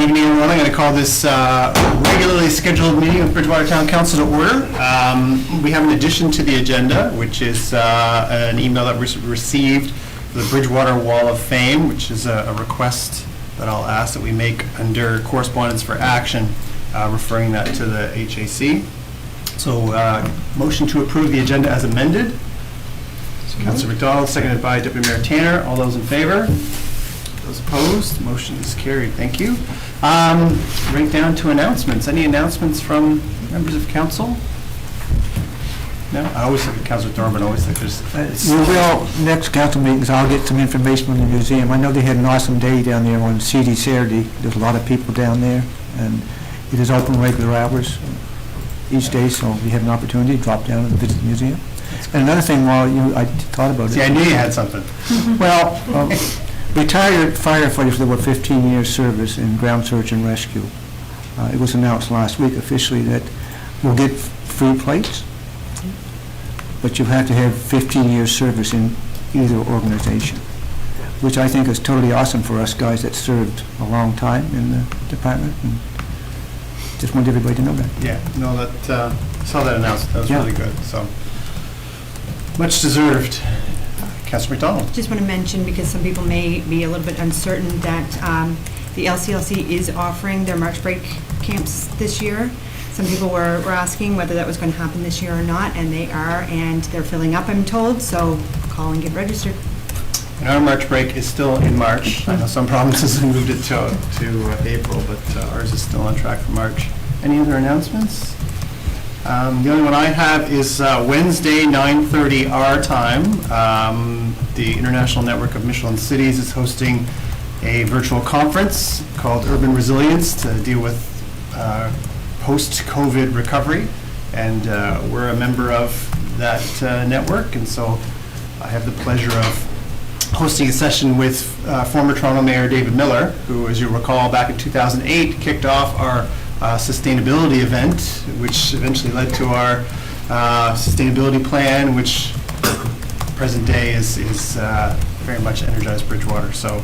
evening, everyone. I'm going to call this regularly scheduled meeting of Bridgewater Town Council to order. We have an addition to the agenda, which is an email that we received for the Bridgewater Wall of Fame, which is a request that I'll ask that we make under correspondence for action, referring that to the HAC. So, motion to approve the agenda as amended. Councillor McDonald, seconded by Deputy Mayor Tanner. All those in favor? Those opposed? Motion is carried. Thank you. Right down to announcements. Any announcements from members of council? No? I always think Councillor Thorburn always think there's... We will, next council meetings, I'll get some information from the museum. I know they had an awesome day down there on CD Saturday. There's a lot of people down there, and it is open regular hours each day, so we have an opportunity to drop down and visit the museum. And another thing, I thought about it. See, I knew you had something. Well, retired firefighters with over 15 years service in ground search and rescue. It was announced last week officially that we'll get free plates, but you have to have 15 years service in either organization, which I think is totally awesome for us guys that served a long time in the department. And just wanted everybody to know that. Yeah, no, that saw that announced. That was really good. So much deserved. Councillor McDonald. Just want to mention, because some people may be a little bit uncertain, that the LCLC is offering their March break camps this year. Some people were asking whether that was going to happen this year or not, and they are, and they're filling up, I'm told, so call and get registered. And our March break is still in March. I know some provinces have moved it to April, but ours is still on track for March. Any other announcements? The only one I have is Wednesday, 9:30 our time. The International Network of Michelin Cities is hosting a virtual conference called Urban Resilience to deal with post-COVID recovery. And we're a member of that network. And so I have the pleasure of hosting a session with former Toronto Mayor David Miller, who, as you recall, back in 2008 kicked off our sustainability event, which eventually led to our sustainability plan, which present day is very much energized Bridgewater. So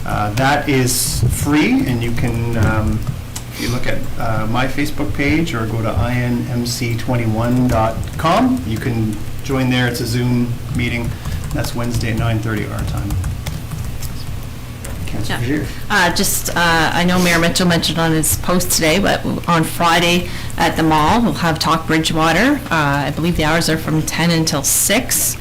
that is free, and you can, if you look at my Facebook page or go to inmc21.com, you can join there. It's a Zoom meeting. That's Wednesday at 9:30 our time. I know Mayor Mitchell mentioned on his post today, but on Friday at the mall, we'll have Talk Bridgewater. I believe the hours are from 10 until 6.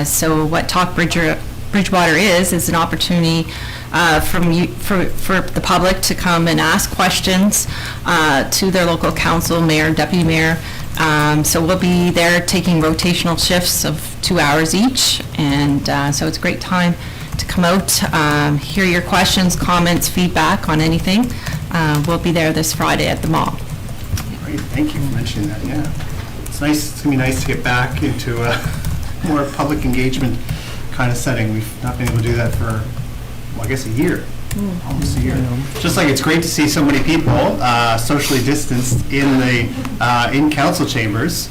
So what Talk Bridgewater is an opportunity for the public to come and ask questions to their local council, mayor, deputy mayor. So we'll be there taking rotational shifts of 2 hours each, and so it's a great time to come out, hear your questions, comments, feedback on anything. We'll be there this Friday at the mall. Great, thank you for mentioning that. Yeah, it's nice. It's gonna be nice to get back into a more public engagement kind of setting. We've not been able to do that for, well, I guess a year, almost a year. Just like it's great to see so many people socially distanced in the in council chambers.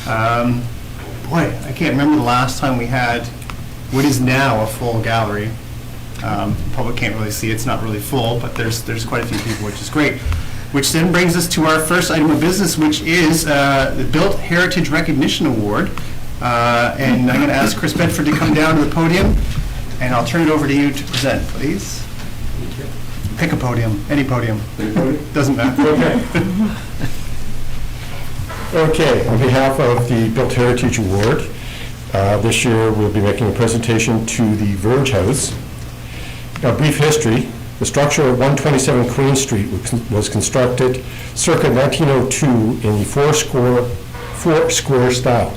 Boy, I can't remember the last time we had what is now a full gallery. Public can't really see, it's not really full, but there's quite a few people, which is great. Which then brings us to our first item of business, which is the Built Heritage Recognition Award. And I'm going to ask Chris Bedford to come down to the podium, and I'll turn it over to you to present, please. Pick a podium, any podium. Doesn't matter. Okay. Okay, on behalf of the Built Heritage Award, this year we'll be making a presentation to the Verge House. Now, brief history. The structure at 127 Queen Street was constructed circa 1902 in the four square style.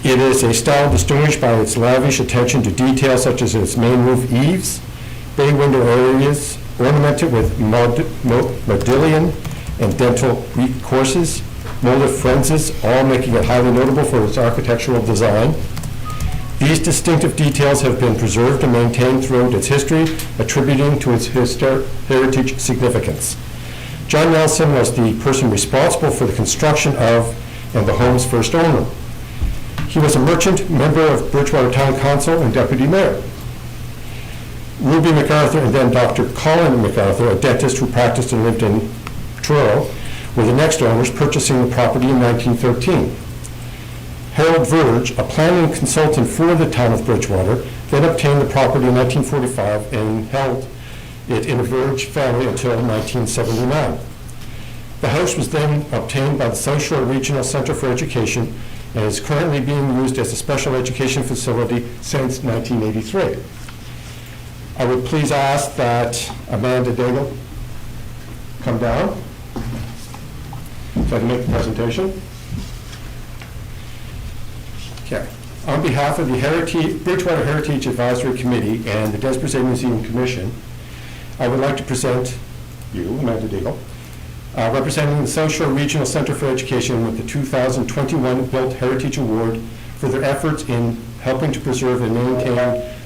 It is a style distinguished by its lavish attention to detail, such as its main roof eaves, bay window areas ornamented with modillion and dental courses, molded frenzies, all making it highly notable for its architectural design. These distinctive details have been preserved and maintained throughout its history, attributing to its heritage significance. John Nelson was the person responsible for the construction of and the home's first owner. He was a merchant, member of Bridgewater Town Council, and deputy mayor. Ruby MacArthur and then Dr. Colin MacArthur, a dentist who practiced and lived in Truro, were the next owners, purchasing the property in 1913. Harold Verge, a planning consultant for the town of Bridgewater, then obtained the property in 1945 and held it in the Verge family until 1979. The house was then obtained by the South Shore Regional Center for Education and is currently being used as a special education facility since 1983. I would please ask that Amanda Daigle come down so I can make the presentation. Okay. On behalf of the Bridgewater Heritage Advisory Committee and the Des Brisés Museum Commission, I would like to present you, Amanda Daigle, representing the South Shore Regional Center for Education with the 2021 Built Heritage Award for their efforts in helping to preserve and maintain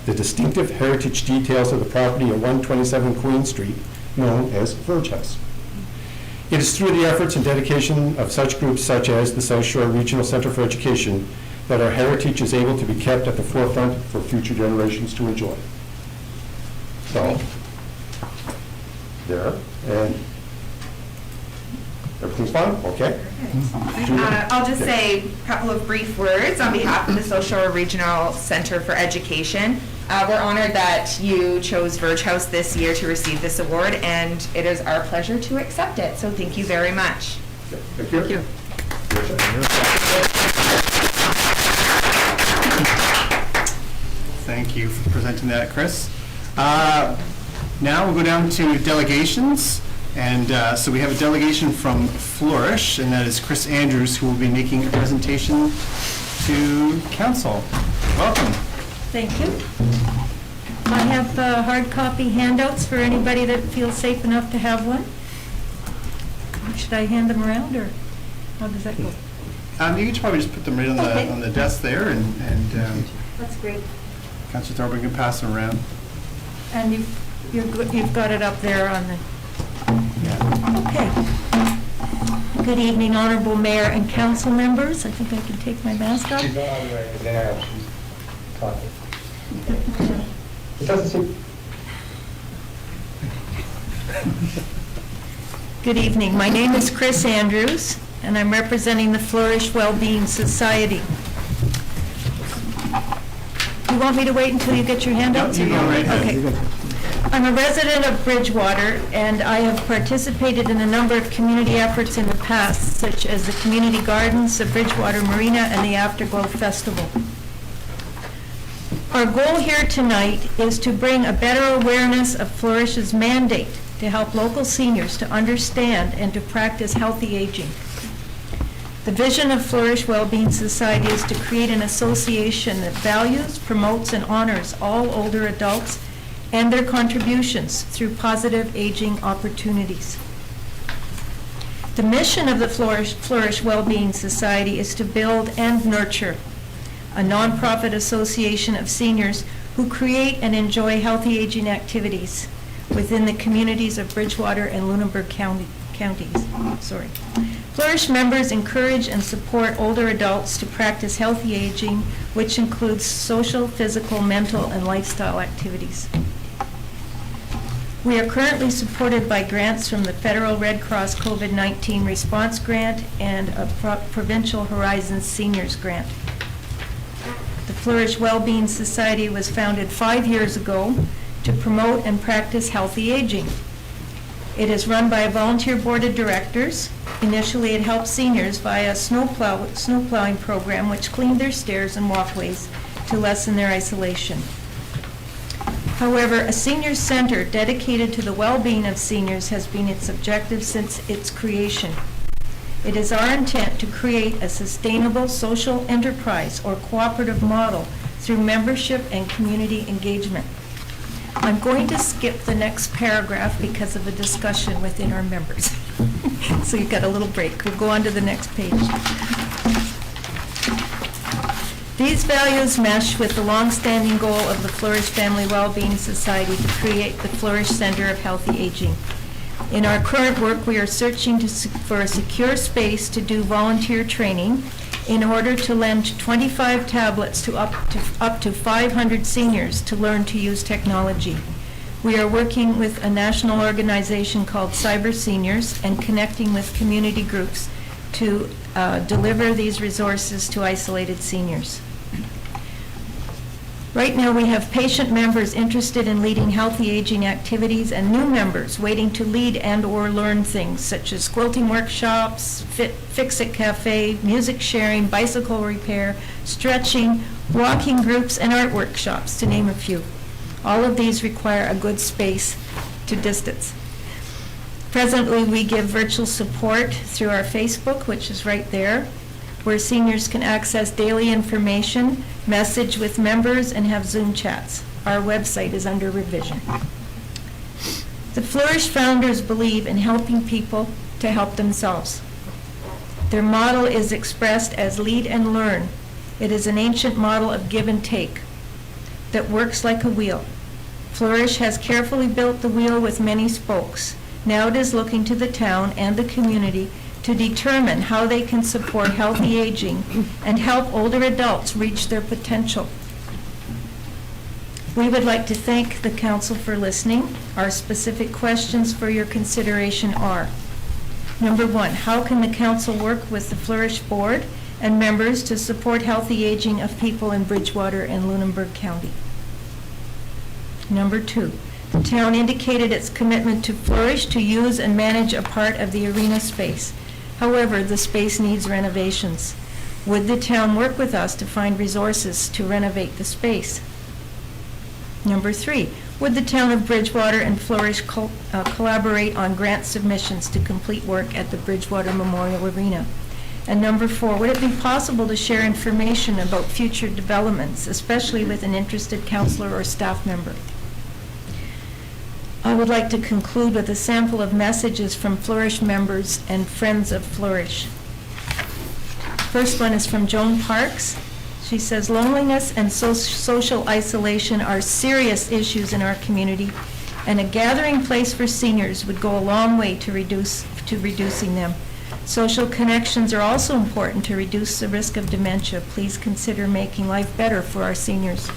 the distinctive heritage details of the property at 127 Queen Street, known as Verge House. It is through the efforts and dedication of such groups such as the South Shore Regional Center for Education that our heritage is able to be kept at the forefront for future generations to enjoy. So, there, and everything's fine? Okay. I'll just say a couple of brief words on behalf of the South Shore Regional Center for Education. We're honored that you chose Verge House this year to receive this award, and it is our pleasure to accept it. So thank you very much. Thank you. Thank you for presenting that, Chris. Now we'll go down to delegations. And so we have a delegation from Flourish, and that is Chris Andrews, who will be making a presentation to council. Welcome. Thank you. I have hard copy handouts for anybody that feels safe enough to have one. Should I hand them around, or how does that go? You can probably just put them right on the Okay. on the desk there, and That's great. Councilor Thorburn can pass them around. And you've got it up there on the... Okay. Good evening, Honorable Mayor and council members. I think I can take my mask off. She's not on right now. She's talking. It doesn't seem... Good evening. My name is Chris Andrews, and I'm representing the Flourish Wellbeing Society. You want me to wait until you get your handouts? No, you go right ahead. Okay. I'm a resident of Bridgewater, and I have participated in a number of community efforts in the past, such as the community gardens, the Bridgewater Marina, and the Afterglow Festival. Our goal here tonight is to bring a better awareness of Flourish's mandate to help local seniors to understand and to practice healthy aging. The vision of Flourish Wellbeing Society is to create an association that values, promotes, and honors all older adults and their contributions through positive aging opportunities. The mission of the Flourish Wellbeing Society is to build and nurture a nonprofit association of seniors who create and enjoy healthy aging activities within the communities of Bridgewater and Lunenburg counties. Flourish members encourage and support older adults to practice healthy aging, which includes social, physical, mental, and lifestyle activities. We are currently supported by grants from the Federal Red Cross COVID-19 Response Grant and a Provincial Horizons Seniors Grant. The Flourish Wellbeing Society was founded 5 years ago to promote and practice healthy aging. It is run by a volunteer board of directors. Initially, it helped seniors via a snow plowing program which cleaned their stairs and walkways to lessen their isolation. However, a senior center dedicated to the well-being of seniors has been its objective since its creation. It is our intent to create a sustainable social enterprise or cooperative model through membership and community engagement. I'm going to skip the next paragraph because of a discussion within our members. So you've got a little break. We'll go on to the next page. These values mesh with the long-standing goal of the Flourish Family Wellbeing Society to create the Flourish Center of Healthy Aging. In our current work, we are searching for a secure space to do volunteer training in order to lend 25 tablets to up to 500 seniors to learn to use technology. We are working with a national organization called Cyber Seniors and connecting with community groups to deliver these resources to isolated seniors. Right now, we have patient members interested in leading healthy aging activities and new members waiting to lead and/or learn things such as quilting workshops, Fix-It Cafe, music sharing, bicycle repair, stretching, walking groups, and art workshops, to name a few. All of these require a good space to distance. Presently, we give virtual support through our Facebook, which is right there, where seniors can access daily information, message with members, and have Zoom chats. Our website is under revision. The Flourish founders believe in helping people to help themselves. Their model is expressed as lead and learn. It is an ancient model of give and take that works like a wheel. Flourish has carefully built the wheel with many spokes. Now it is looking to the town and the community to determine how they can support healthy aging and help older adults reach their potential. We would like to thank the council for listening. Our specific questions for your consideration are: number one, how can the council work with the Flourish board and members to support healthy aging of people in Bridgewater and Lunenburg County? Number two, the town indicated its commitment to Flourish to use and manage a part of the arena space. However, the space needs renovations. Would the town work with us to find resources to renovate the space? Number three, would the town of Bridgewater and Flourish collaborate on grant submissions to complete work at the Bridgewater Memorial Arena? And number four, would it be possible to share information about future developments, especially with an interested counselor or staff member? I would like to conclude with a sample of messages from Flourish members and friends of Flourish. First one is from Joan Parks. She says, loneliness and social isolation are serious issues in our community, and a gathering place for seniors would go a long way to reducing them. Social connections are also important to reduce the risk of dementia. Please consider making life better for our seniors.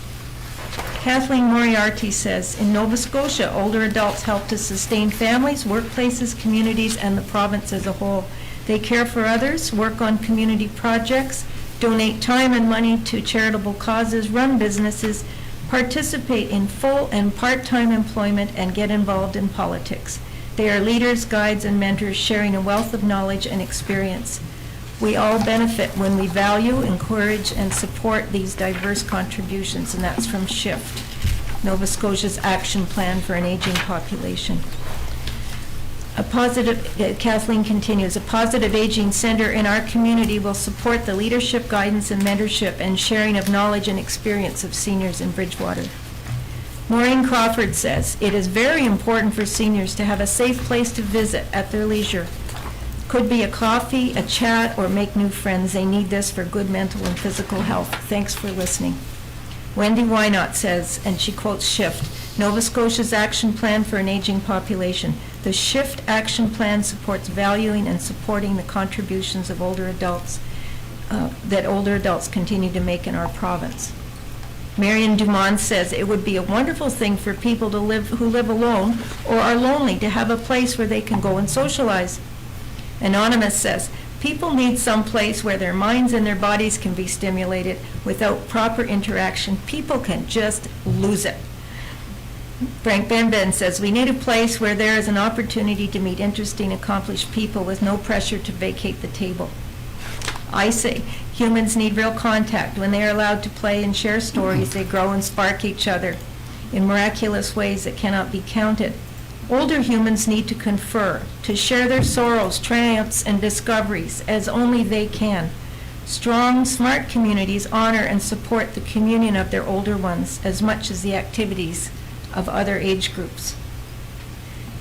Kathleen Moriarty says, in Nova Scotia, older adults help to sustain families, workplaces, communities, and the province as a whole. They care for others, work on community projects, donate time and money to charitable causes, run businesses, participate in full and part-time employment, and get involved in politics. They are leaders, guides, and mentors sharing a wealth of knowledge and experience. We all benefit when we value, encourage, and support these diverse contributions, and that's from SHIFT, Nova Scotia's Action Plan for an Aging Population. Kathleen continues, a positive aging center in our community will support the leadership, guidance, and mentorship and sharing of knowledge and experience of seniors in Bridgewater. Maureen Crawford says, it is very important for seniors to have a safe place to visit at their leisure. Could be a coffee, a chat, or make new friends. They need this for good mental and physical health. Thanks for listening. Wendy Wynot says, and she quotes SHIFT, Nova Scotia's Action Plan for an Aging Population. The SHIFT Action Plan supports valuing and supporting the contributions of older adults that older adults continue to make in our province. Marion Dumont says, it would be a wonderful thing for people to who live alone or are lonely to have a place where they can go and socialize. Anonymous says, people need some place where their minds and their bodies can be stimulated. Without proper interaction, people can just lose it. Frank Benben says, we need a place where there is an opportunity to meet interesting, accomplished people with no pressure to vacate the table. I say, humans need real contact. When they are allowed to play and share stories, they grow and spark each other in miraculous ways that cannot be counted. Older humans need to confer, to share their sorrows, triumphs, and discoveries as only they can. Strong, smart communities honor and support the communion of their older ones as much as the activities of other age groups.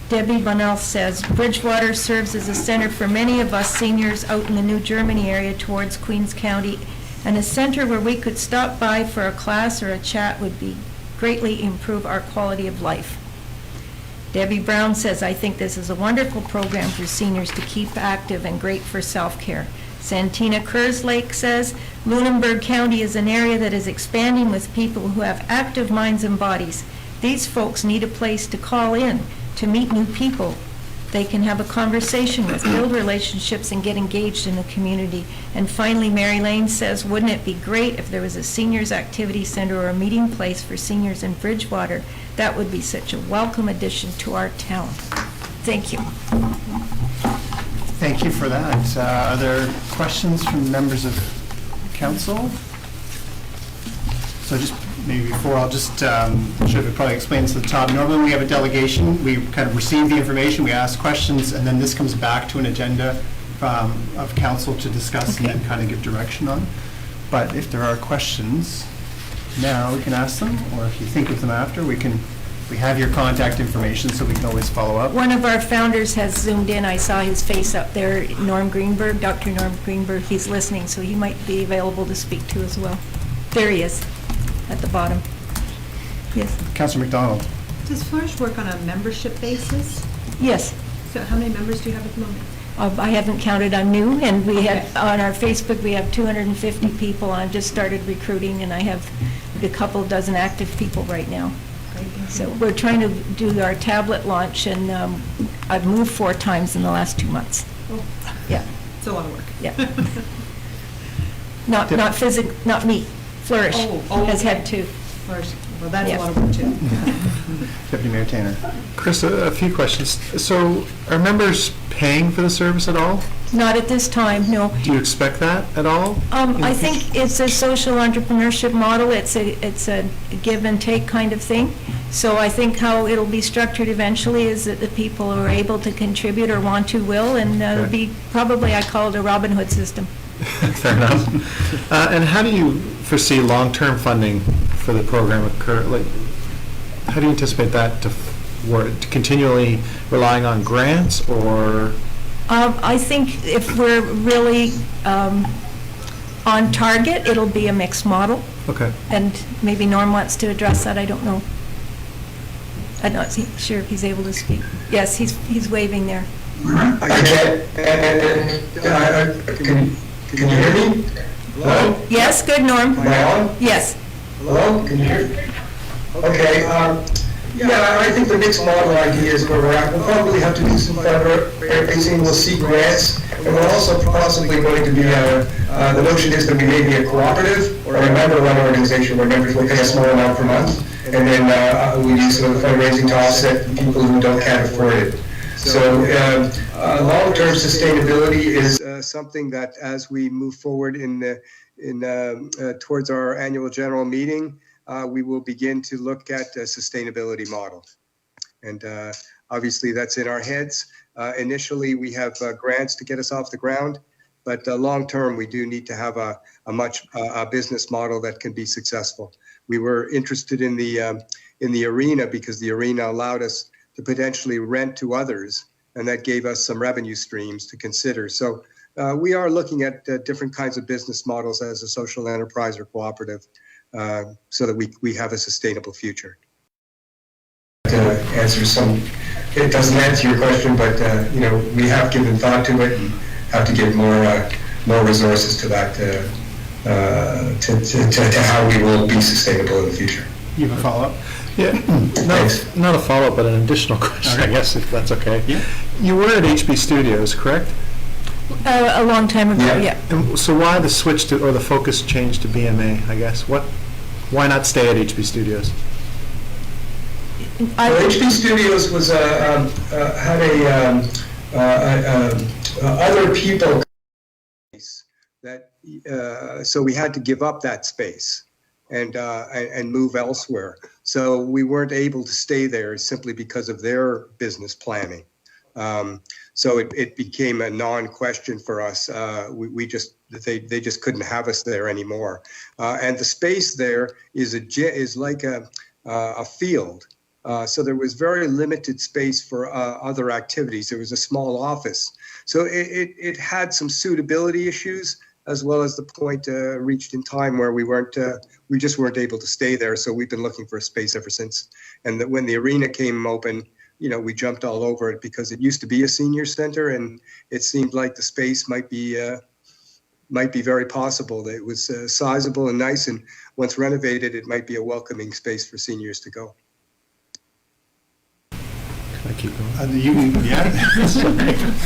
Debbie Bunnell says, Bridgewater serves as a center for many of us seniors out in the New Germany area towards Queens County, and a center where we could stop by for a class or a chat would be greatly improve our quality of life. Debbie Brown says, I think this is a wonderful program for seniors to keep active and great for self-care. Santina Kerslake says, Lunenburg County is an area that is expanding with people who have active minds and bodies. These folks need a place to call in, to meet new people. They can have a conversation with, build relationships, and get engaged in the community. And finally, Mary Lane says, wouldn't it be great if there was a seniors activity center or a meeting place for seniors in Bridgewater? That would be such a welcome addition to our town. Thank you. Thank you for that. Are there questions from members of council? So just maybe before, I'll just, should have probably explained this at the top. Normally we have a delegation, we kind of receive the information, we ask questions, and then this comes back to an agenda of council to discuss and then kind of give direction on. But if there are questions, now we can ask them, or if you think of them after, we have your contact information, so we can always follow up. One of our founders has zoomed in. I saw his face up there, Norm Greenberg, Dr. Norm Greenberg. He's listening, so he might be available to speak to as well. There he is, at the bottom. Yes. Councillor McDonald. Does Flourish work on a membership basis? Yes. So how many members do you have at the moment? I haven't counted. I'm new, and we have, on our Facebook, we have 250 people. I've just started recruiting, and I have a couple dozen active people right now. So we're trying to do our tablet launch, and I've moved 4 times in the last 2 months. Oh, Yeah, it's a lot of work. yeah. Not me. Flourish has had 2. Flourish, well, that's Yeah. a lot of work too. Deputy Mayor Tanner. Chris, a few questions. So are members paying for the service at all? Not at this time, no. Do you expect that at all? I think it's a social entrepreneurship model. It's a give and take kind of thing. So I think how it'll be structured eventually is that the people who are able to contribute or want to will, and it'll Okay. be, probably I call it a Robin Hood system. Fair enough. And how do you foresee long-term funding for the program occur? Like, how do you anticipate that to work? Continually relying on grants, or? I think if we're really on target, it'll be a mixed model. Okay. And maybe Norm wants to address that, I don't know. I'm not sure if he's able to speak. Yes, he's waving there. Can you hear me? Hello? Yes, good, Norm. Am I on? Yes. Hello? Can you hear me? Okay, yeah, I think the mixed model idea is where we're at. We'll probably have to do some fundraising, we'll see grants, and we're also possibly going to be, the notion is that we may be a cooperative or a member-run organization where members will pay a small amount per month, and then we use some of the fundraising to offset people who can't afford it. So long-term sustainability is something that, as we move forward towards our annual general meeting, we will begin to look at a sustainability model. And obviously that's in our heads. Initially, we have grants to get us off the ground, but long-term, we do need to have a business model that can be successful. We were interested in the arena because the arena allowed us to potentially rent to others, and that gave us some revenue streams to consider. So we are looking at different kinds of business models as a social enterprise or cooperative, so that we have a sustainable future. It doesn't answer your question, but we have given thought to it and have to give more resources to that to how we will be sustainable in the future. You have a follow-up? Yeah, not a follow-up, but an additional question, Okay. I guess, if that's okay. Yeah. You were at HB Studios, correct? A long time ago, Yeah. yeah. And so why the switch to, or the focus change to BMA, I guess? Why not stay at HB Studios? Well, HB Studios was had other people that so we had to give up that space and move elsewhere. So we weren't able to stay there simply because of their business planning. So it became a non-question for us. They just couldn't have us there anymore. And the space there is like a field. So there was very limited space for other activities. There was a small office. So it had some suitability issues, as well as the point reached in time where we just weren't able to stay there. So we've been looking for a space ever since. And when the arena came open, we jumped all over it because it used to be a senior center, and it seemed like the space might be very possible. It was sizable and nice, and once renovated, it might be a welcoming space for seniors to go. Yeah.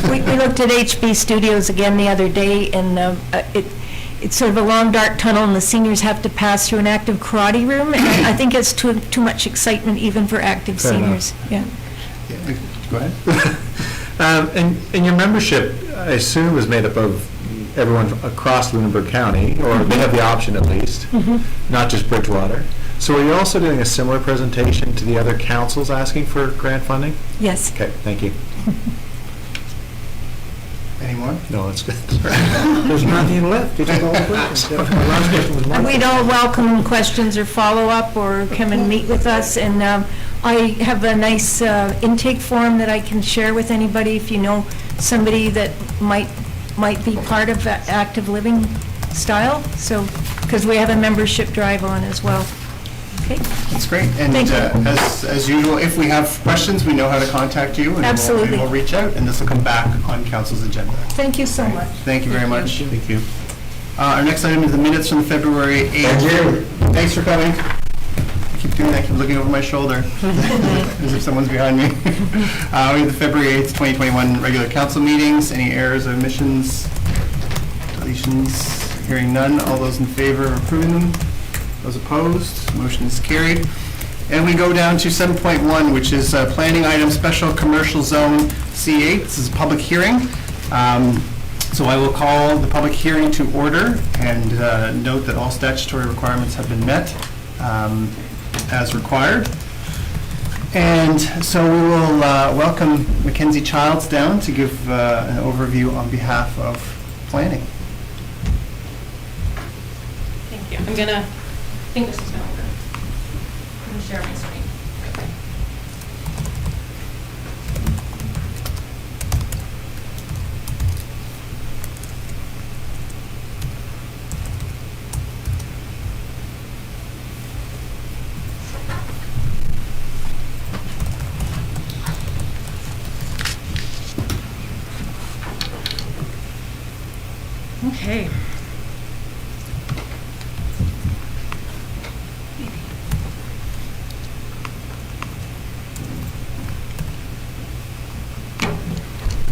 We looked at HB Studios again the other day, and it's sort of a long, dark tunnel, and the seniors have to pass through an active karate room, and I think it's too much excitement even for active Fair enough. seniors. Yeah. Yeah, go ahead. And your membership, I assume, is made up of everyone across Lunenburg County, or they have the option at least, not just Bridgewater. So are you also doing a similar presentation to the other councils asking for grant funding? Yes. Okay, thank you. Any more? No, that's good. There's nothing left. It's all questions. The last question was And we'd all welcome questions or follow-up, or come and meet with us. And I have a nice intake form that I can share with anybody if you know somebody that might be part of that active living style. So, because we have a membership drive on as well. Okay. That's great. And Thank you. as usual, if we have questions, we know how to contact you. And Absolutely. we'll reach out, and this will come back on council's agenda. Thank you so much. Thank you very much. Thank you. Our next item is the minutes from February 8th. Thank you. Thanks for coming. I keep doing that, I keep looking over my shoulder, as if someone's behind me. We have the February 8th, 2021 regular council meetings. Any errors, omissions, deletions? Hearing none. All those in favor of approving them? Those opposed? Motion is carried. And we go down to 7.1, which is planning item special commercial zone C8. This is a public hearing. So I will call the public hearing to order and note that all statutory requirements have been met as required. And so we will welcome Mackenzie Childs down to give an overview on behalf of planning. Thank you. I think this is going to work. I'm going to share my screen. Okay.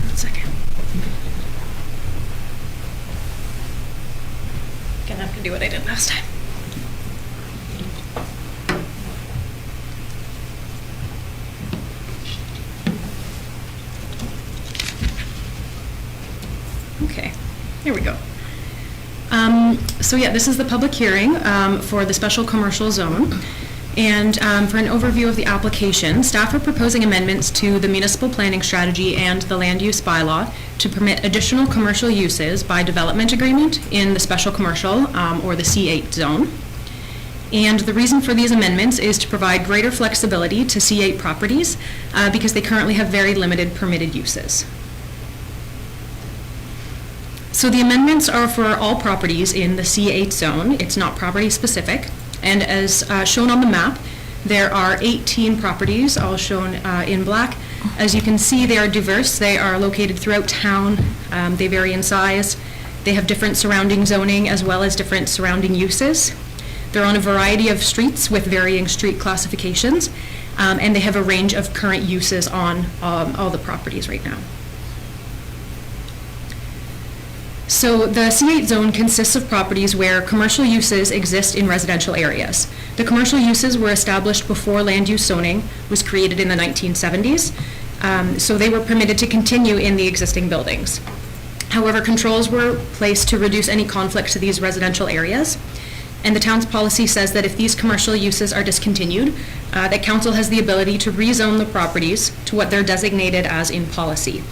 One second. Gonna have to do what I did last time. Okay, here we go. So yeah, this is the public hearing for the special commercial zone. And for an overview of the application, staff are proposing amendments to the municipal planning strategy and the land use bylaw to permit additional commercial uses by development agreement in the special commercial or the C8 zone. And the reason for these amendments is to provide greater flexibility to C8 properties because they currently have very limited permitted uses. So the amendments are for all properties in the C8 zone. It's not property specific. And as shown on the map, there are 18 properties, all shown in black. As you can see, they are diverse. They are located throughout town. They vary in size. They have different surrounding zoning as well as different surrounding uses. They're on a variety of streets with varying street classifications. And they have a range of current uses on all the properties right now. So the C8 zone consists of properties where commercial uses exist in residential areas. The commercial uses were established before land use zoning was created in the 1970s, so they were permitted to continue in the existing buildings. However, controls were placed to reduce any conflict to these residential areas, and the town's policy says that if these commercial uses are discontinued, that council has the ability to rezone the properties to what they're designated as in policy.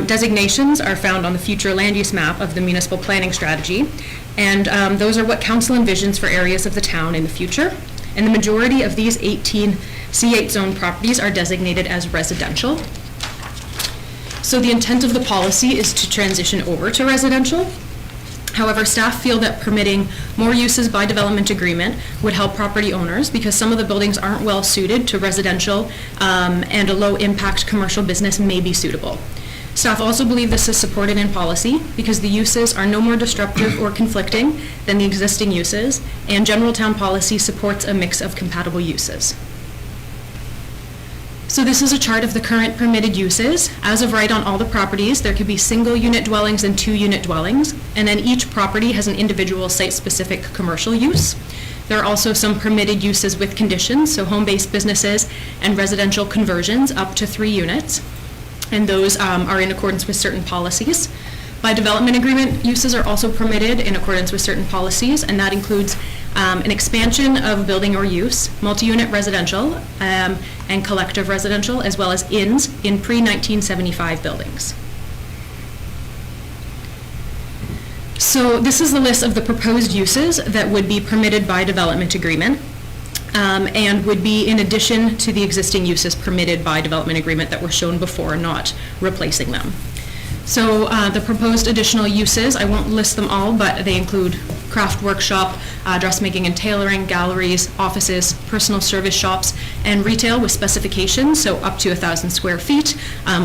Designations are found on the future land use map of the municipal planning strategy, and those are what council envisions for areas of the town in the future. And the majority of these 18 C8 zone properties are designated as residential. So the intent of the policy is to transition over to residential. However, staff feel that permitting more uses by development agreement would help property owners because some of the buildings aren't well suited to residential and a low impact commercial business may be suitable. Staff also believe this is supported in policy because the uses are no more disruptive or conflicting than the existing uses, and general town policy supports a mix of compatible uses. So this is a chart of the current permitted uses. As of right on all the properties, there could be single-unit dwellings and two-unit dwellings, and then each property has an individual site-specific commercial use. There are also some permitted uses with conditions, so home-based businesses and residential conversions up to 3 units, and those are in accordance with certain policies. By development agreement, uses are also permitted in accordance with certain policies, and that includes an expansion of building or use, multi-unit residential, and collective residential, as well as inns in pre-1975 buildings. So this is the list of the proposed uses that would be permitted by development agreement, and would be in addition to the existing uses permitted by development agreement that were shown before, not replacing them. So the proposed additional uses, I won't list them all, but they include craft workshop, dressmaking and tailoring, galleries, offices, personal service shops, and retail with specifications, so up to 1,000 square feet,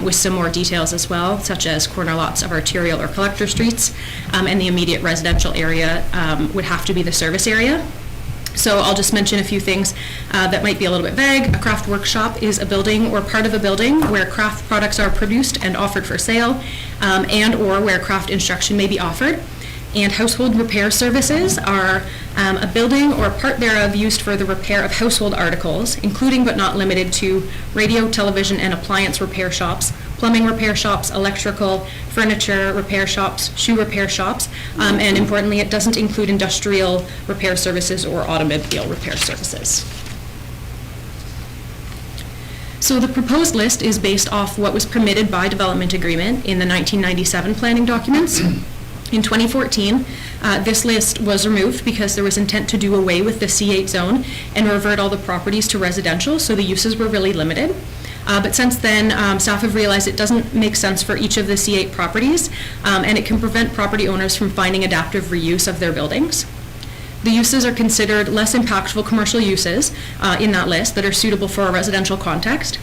with some more details as well, such as corner lots of arterial or collector streets, and the immediate residential area would have to be the service area. So I'll just mention a few things that might be a little bit vague. A craft workshop is a building or part of a building where craft products are produced and offered for sale, and or where craft instruction may be offered. And household repair services are a building or part thereof used for the repair of household articles, including but not limited to radio, television, and appliance repair shops, plumbing repair shops, electrical, furniture repair shops, shoe repair shops, and importantly, it doesn't include industrial repair services or automobile repair services. So the proposed list is based off what was permitted by development agreement in the 1997 planning documents. In 2014, this list was removed because there was intent to do away with the C8 zone and revert all the properties to residential, so the uses were really limited. But since then, staff have realized it doesn't make sense for each of the C8 properties, and it can prevent property owners from finding adaptive reuse of their buildings. The uses are considered less impactful commercial uses in that list that are suitable for a residential context.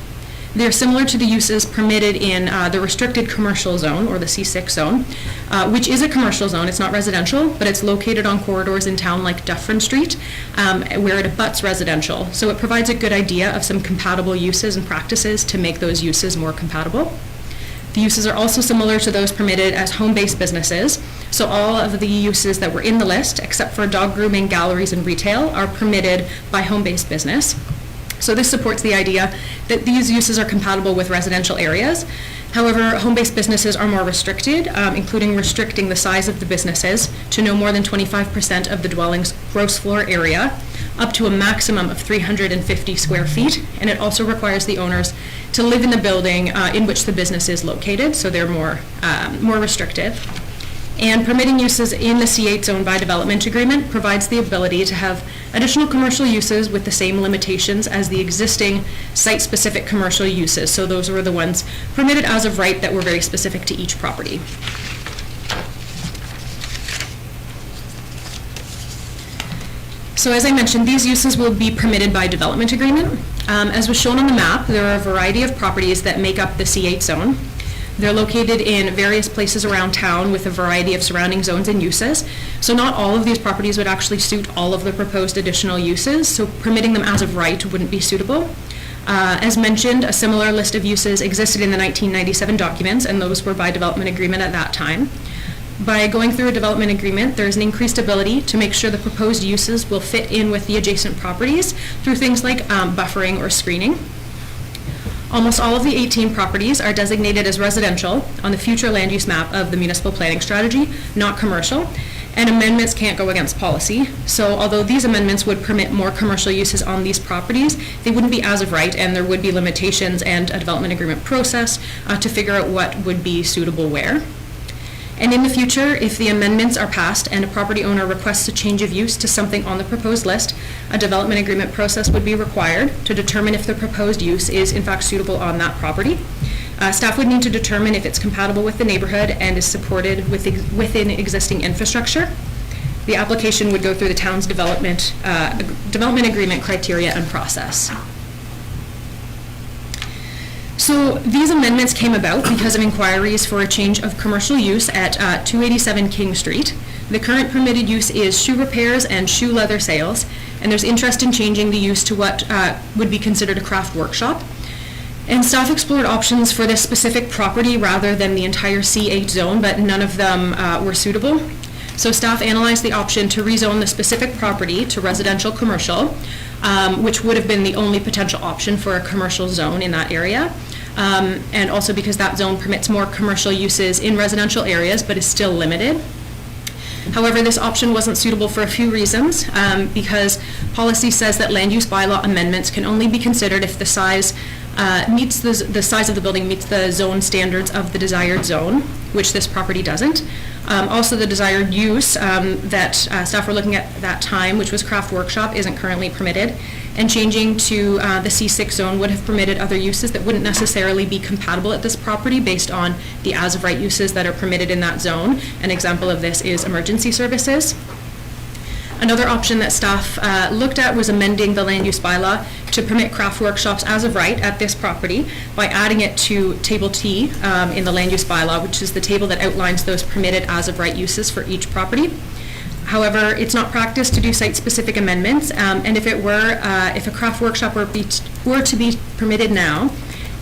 They're similar to the uses permitted in the restricted commercial zone, or the C6 zone, which is a commercial zone. It's not residential, but it's located on corridors in town like Dufferin Street, where it abuts residential. So it provides a good idea of some compatible uses and practices to make those uses more compatible. The uses are also similar to those permitted as home-based businesses. So all of the uses that were in the list, except for dog grooming, galleries, and retail, are permitted by home-based business. So this supports the idea that these uses are compatible with residential areas. However, home-based businesses are more restricted, including restricting the size of the businesses to no more than 25% of the dwelling's gross floor area, up to a maximum of 350 square feet, and it also requires the owners to live in the building in which the business is located, so they're more restrictive. And permitting uses in the C8 zone by development agreement provides the ability to have additional commercial uses with the same limitations as the existing site-specific commercial uses. So those were the ones permitted as of right that were very specific to each property. So as I mentioned, these uses will be permitted by development agreement. As was shown on the map, there are a variety of properties that make up the C8 zone. They're located in various places around town with a variety of surrounding zones and uses. So not all of these properties would actually suit all of the proposed additional uses, so permitting them as of right wouldn't be suitable. As mentioned, a similar list of uses existed in the 1997 documents, and those were by development agreement at that time. By going through a development agreement, there's an increased ability to make sure the proposed uses will fit in with the adjacent properties through things like buffering or screening. Almost all of the 18 properties are designated as residential on the future land use map of the municipal planning strategy, not commercial, and amendments can't go against policy. So although these amendments would permit more commercial uses on these properties, they wouldn't be as of right, and there would be limitations and a development agreement process to figure out what would be suitable where. And in the future, if the amendments are passed and a property owner requests a change of use to something on the proposed list, a development agreement process would be required to determine if the proposed use is in fact suitable on that property. Staff would need to determine if it's compatible with the neighborhood and is supported within existing infrastructure. The application would go through the town's development agreement criteria and process. So these amendments came about because of inquiries for a change of commercial use at 287 King Street. The current permitted use is shoe repairs and shoe leather sales, and there's interest in changing the use to what would be considered a craft workshop. And staff explored options for this specific property rather than the entire C8 zone, but none of them were suitable. So staff analyzed the option to rezone the specific property to residential commercial, which would have been the only potential option for a commercial zone in that area. And also because that zone permits more commercial uses in residential areas, but is still limited. However, this option wasn't suitable for a few reasons, because policy says that land use bylaw amendments can only be considered if the size meets the size of the building meets the zone standards of the desired zone, which this property doesn't. Also, the desired use that staff were looking at that time, which was craft workshop, isn't currently permitted. And changing to the C6 zone would have permitted other uses that wouldn't necessarily be compatible at this property based on the as-of-right uses that are permitted in that zone. An example of this is emergency services. Another option that staff looked at was amending the land use bylaw to permit craft workshops as of right at this property by adding it to Table T in the land use bylaw, which is the table that outlines those permitted as of right uses for each property. However, it's not practice to do site-specific amendments, and if a craft workshop were to be permitted now,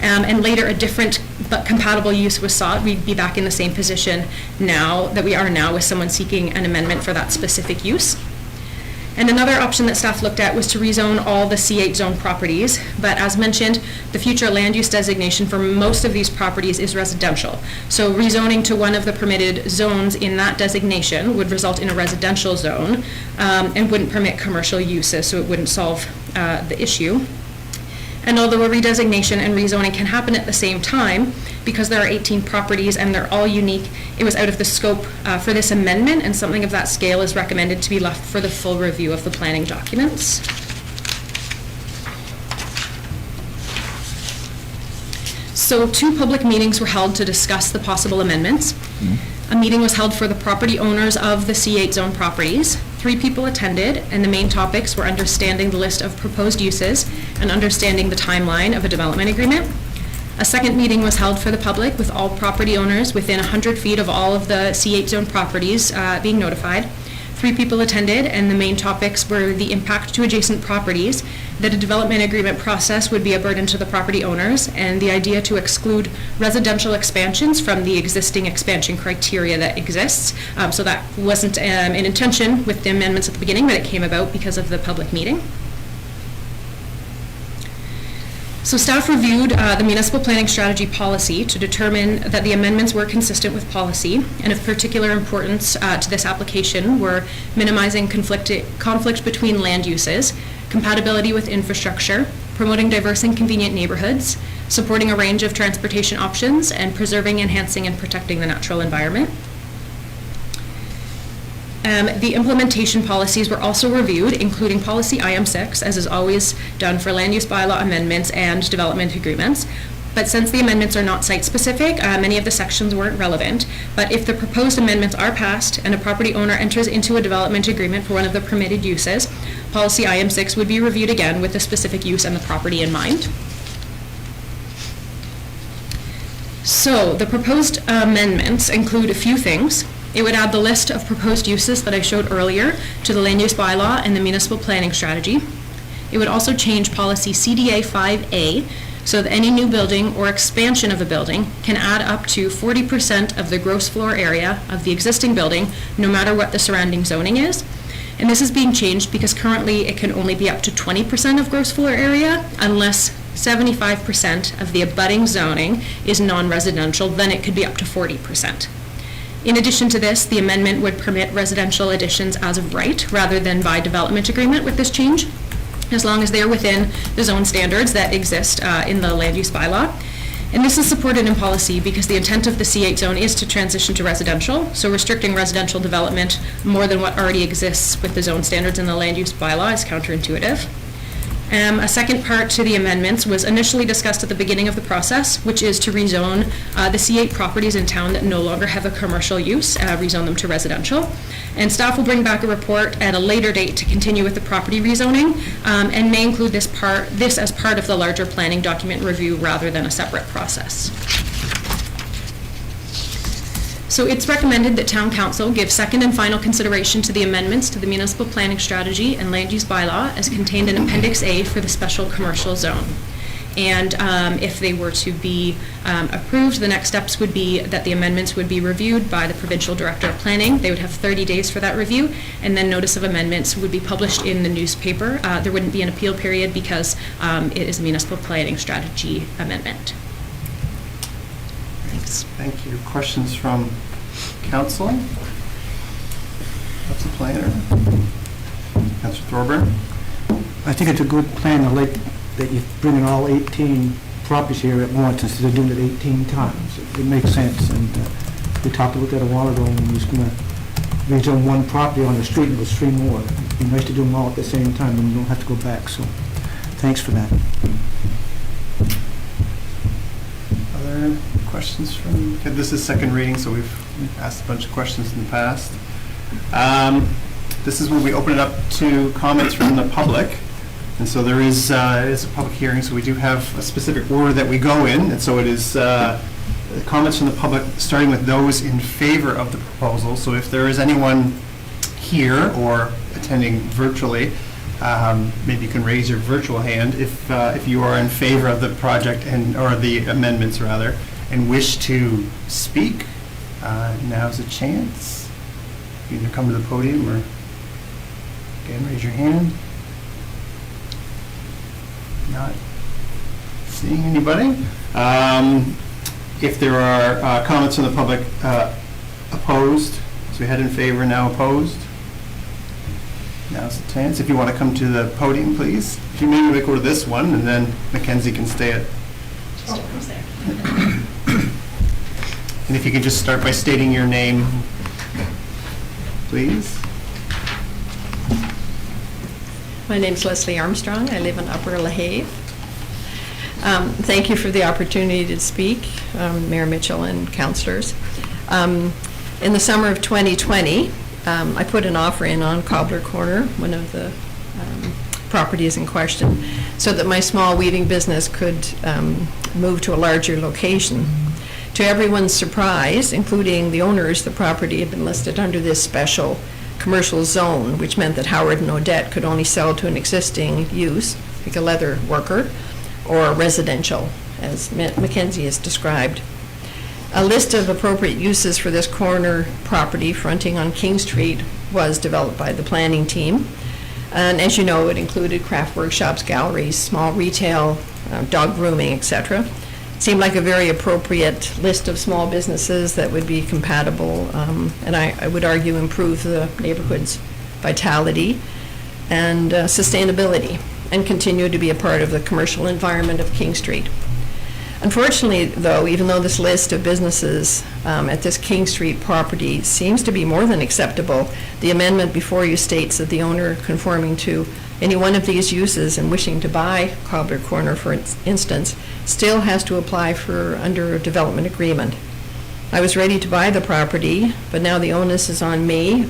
and later a different but compatible use was sought, we'd be back in the same position now that we are now with someone seeking an amendment for that specific use. And another option that staff looked at was to rezone all the C8 zone properties, but as mentioned, the future land use designation for most of these properties is residential. So rezoning to one of the permitted zones in that designation would result in a residential zone and wouldn't permit commercial uses, so it wouldn't solve the issue. And although a redesignation and rezoning can happen at the same time, because there are 18 properties and they're all unique, it was out of the scope for this amendment, and something of that scale is recommended to be left for the full review of the planning documents. So 2 public meetings were held to discuss the possible amendments. A meeting was held for the property owners of the C8 zone properties. 3 people attended, and the main topics were understanding the list of proposed uses and understanding the timeline of a development agreement. A second meeting was held for the public with all property owners within 100 feet of all of the C8 zone properties being notified. 3 people attended, and the main topics were the impact to adjacent properties, that a development agreement process would be a burden to the property owners, and the idea to exclude residential expansions from the existing expansion criteria that exists. So that wasn't an intention with the amendments at the beginning, but it came about because of the public meeting. So staff reviewed the municipal planning strategy policy to determine that the amendments were consistent with policy, and of particular importance to this application were minimizing conflict between land uses, compatibility with infrastructure, promoting diverse and convenient neighborhoods, supporting a range of transportation options, and preserving, enhancing, and protecting the natural environment. The implementation policies were also reviewed, including policy IM6, as is always done for land use bylaw amendments and development agreements. But since the amendments are not site-specific, many of the sections weren't relevant. But if the proposed amendments are passed and a property owner enters into a development agreement for one of the permitted uses, policy IM6 would be reviewed again with the specific use and the property in mind. So the proposed amendments include a few things. It would add the list of proposed uses that I showed earlier to the land use bylaw and the municipal planning strategy. It would also change policy CDA 5A so that any new building or expansion of a building can add up to 40% of the gross floor area of the existing building, no matter what the surrounding zoning is. And this is being changed because currently it can only be up to 20% of gross floor area unless 75% of the abutting zoning is non-residential, then it could be up to 40%. In addition to this, the amendment would permit residential additions as of right rather than by development agreement with this change, as long as they're within the zone standards that exist in the land use bylaw. And this is supported in policy because the intent of the C8 zone is to transition to residential, so restricting residential development more than what already exists with the zone standards in the land use bylaw is counterintuitive. A second part to the amendments was initially discussed at the beginning of the process, which is to rezone the C8 properties in town that no longer have a commercial use, rezone them to residential. And staff will bring back a report at a later date to continue with the property rezoning, and may include this as part of the larger planning document review rather than a separate process. So it's recommended that Town Council give second and final consideration to the amendments to the municipal planning strategy and land use bylaw as contained in Appendix A for the special commercial zone. And if they were to be approved, the next steps would be that the amendments would be reviewed by the Provincial Director of Planning. They would have 30 days for that review, and then notice of amendments would be published in the newspaper. There wouldn't be an appeal period because it is a municipal planning strategy amendment. Thanks. Thank you. Questions from council? Council planner? Councilor Thorburn? I think it's a good plan, I like that you bring in all 18 properties here at once instead of doing it 18 times. It makes sense, and we talked about that a while ago when we was going to rezone one property on the street, and it was 3 more. It'd be nice to do them all at the same time, and you don't have to go back, so thanks for that. Other questions from, okay, this is second reading, so we've asked a bunch of questions in the past. This is when we open it up to comments from the public. And so there is it's a public hearing, so we do have a specific order that we go in. And so it is comments from the public, starting with those in favor of the proposal. So if there is anyone here or attending virtually, maybe you can raise your virtual hand if you are in favor of the project or the amendments rather, and wish to speak. Now's a chance. Either come to the podium or again raise your hand. Not seeing anybody. If there are comments from the public opposed, so we had in favor, now opposed. Now's the chance. If you want to come to the podium, please. If you maybe go to this one, and then Mackenzie can stay at. And if you could just start by stating your name, please. My name's Leslie Armstrong. I live in Upper LaHave. Thank you for the opportunity to speak, Mayor Mitchell and councillors. In the summer of 2020, I put an offer in on Cobbler Corner, one of the properties in question, so that my small weaving business could move to a larger location. To everyone's surprise, including the owners, the property had been listed under this special commercial zone, which meant that Howard and Odette could only sell to an existing use, like a leather worker, or residential, as Mackenzie has described. A list of appropriate uses for this corner property fronting on King Street was developed by the planning team. And as you know, it included craft workshops, galleries, small retail, dog grooming, etc. Seemed like a very appropriate list of small businesses that would be compatible, and I would argue improve the neighborhood's vitality and sustainability, and continue to be a part of the commercial environment of King Street. Unfortunately, though, even though this list of businesses at this King Street property seems to be more than acceptable, the amendment before you states that the owner conforming to any one of these uses and wishing to buy Cobbler Corner, for instance, still has to apply for under a development agreement. I was ready to buy the property, but now the onus is on me,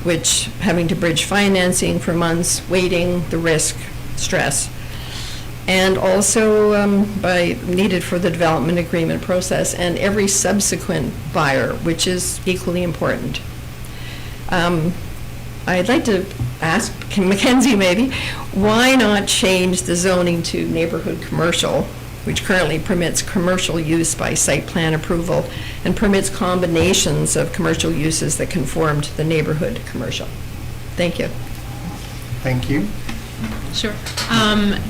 which having to bridge financing for months, waiting, the risk, stress, and also needed for the development agreement process and every subsequent buyer, which is equally important. I'd like to ask Mackenzie maybe, why not change the zoning to neighborhood commercial, which currently permits commercial use by site plan approval and permits combinations of commercial uses that conform to the neighborhood commercial? Thank you. Thank you. Sure.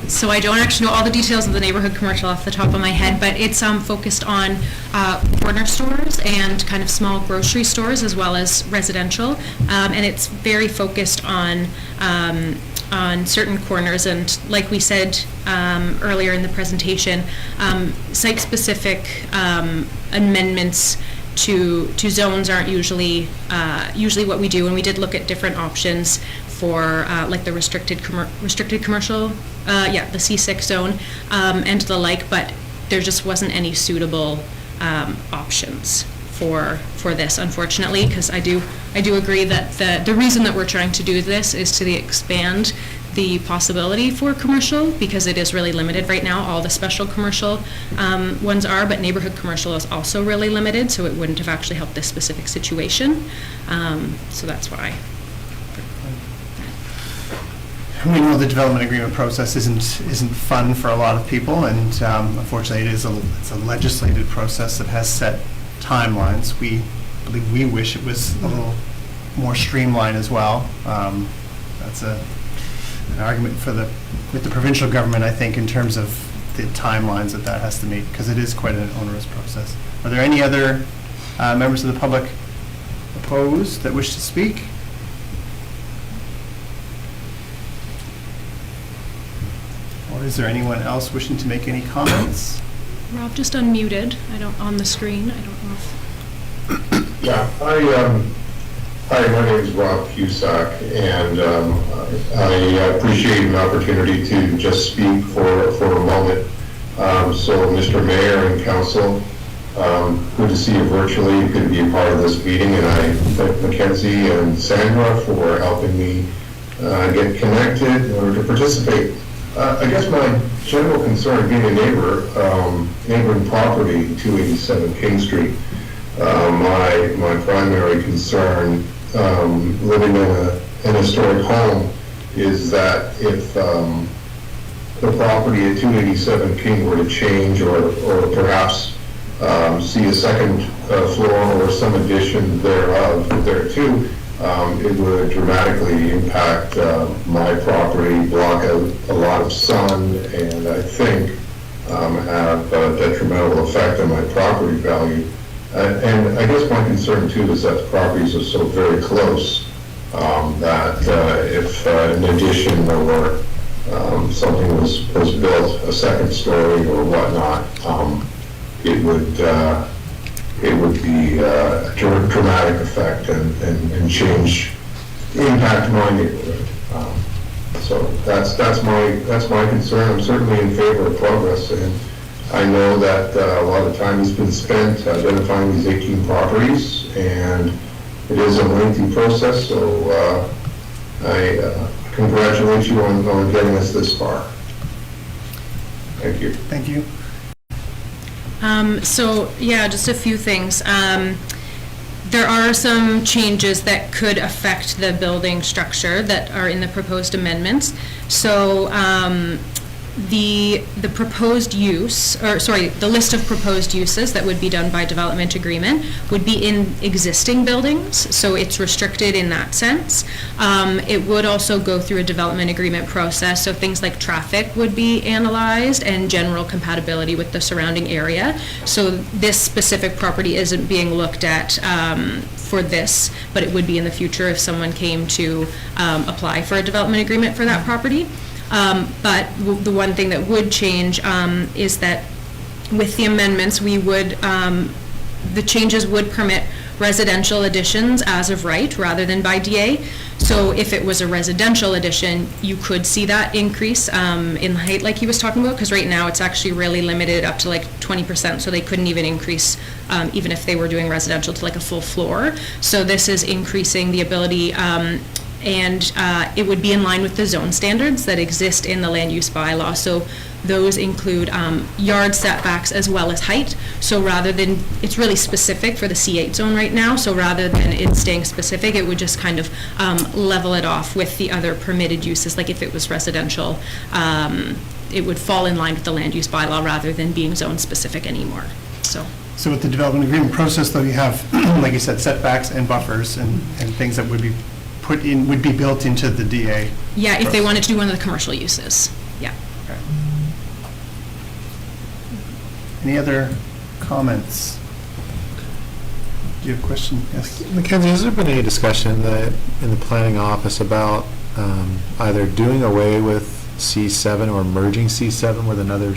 So I don't actually know all the details of the neighborhood commercial off the top of my head, but it's focused on corner stores and kind of small grocery stores as well as residential, and it's very focused on certain corners. And like we said earlier in the presentation, site-specific amendments to zones aren't usually what we do, and we did look at different options for like the restricted commercial, the C6 zone and the like, but there just wasn't any suitable options for this, unfortunately, because I do agree that the reason that we're trying to do this is to expand the possibility for commercial, because it is really limited right now. All the special commercial ones are, but neighborhood commercial is also really limited, so it wouldn't have actually helped this specific situation. So that's why. we know the development agreement process isn't fun for a lot of people, and unfortunately, it's a legislated process that has set timelines. We wish it was a little more streamlined as well. That's an argument with the provincial government, I think, in terms of the timelines that has to meet, because it is quite an onerous process. Are there any other members of the public opposed that wish to speak? Or is there anyone else wishing to make any comments? Rob just unmuted. On the screen. I don't know if. Yeah, hi, my name is Rob Cusack, and I appreciate an opportunity to just speak for a moment. So, Mr. Mayor and Council, good to see you virtually, good to be a part of this meeting, and I thank Mackenzie and Sandra for helping me get connected in order to participate. I guess my general concern, being a neighboring property, 287 King Street, my primary concern, living in an historic home, is that if the property at 287 King were to change, or perhaps see a second floor or some addition thereof there too, it would dramatically impact my property, block out a lot of sun, and I think have a detrimental effect on my property value. And I guess my concern too is that the properties are so very close that if an addition or something was built, a second story or whatnot, it would be a dramatic effect and change, impact my neighborhood. So that's my concern. I'm certainly in favor of progress, and I know that a lot of time has been spent identifying these 18 properties, and it is a lengthy process, so I congratulate you on getting us this far. Thank you. Thank you. So, yeah, just a few things. There are some changes that could affect the building structure that are in the proposed amendments. So, the proposed use, the list of proposed uses that would be done by development agreement would be in existing buildings, so it's restricted in that sense. It would also go through a development agreement process, so things like traffic would be analyzed and general compatibility with the surrounding area. So this specific property isn't being looked at for this, but it would be in the future if someone came to apply for a development agreement for that property. But the one thing that would change is that with the amendments, we would, the changes would permit residential additions as of right rather than by DA. So if it was a residential addition, you could see that increase in height like he was talking about, because right now it's actually really limited up to like 20%, so they couldn't even increase even if they were doing residential to like a full floor. So this is increasing the ability and it would be in line with the zone standards that exist in the land use bylaw. So those include yard setbacks as well as height. So rather than, it's really specific for the C8 zone right now, so rather than it staying specific, it would just kind of level it off with the other permitted uses. Like if it was residential, it would fall in line with the land use bylaw rather than being zone specific anymore. So with the development agreement process, though, you have, like you said, setbacks and buffers and things that would be would be built into the DA. Yeah, if they wanted to do one of the commercial uses. Yeah. Okay. Any other comments? Do you have a question? Yes. Mackenzie, has there been any discussion in the planning office about either doing away with C7 or merging C7 with another?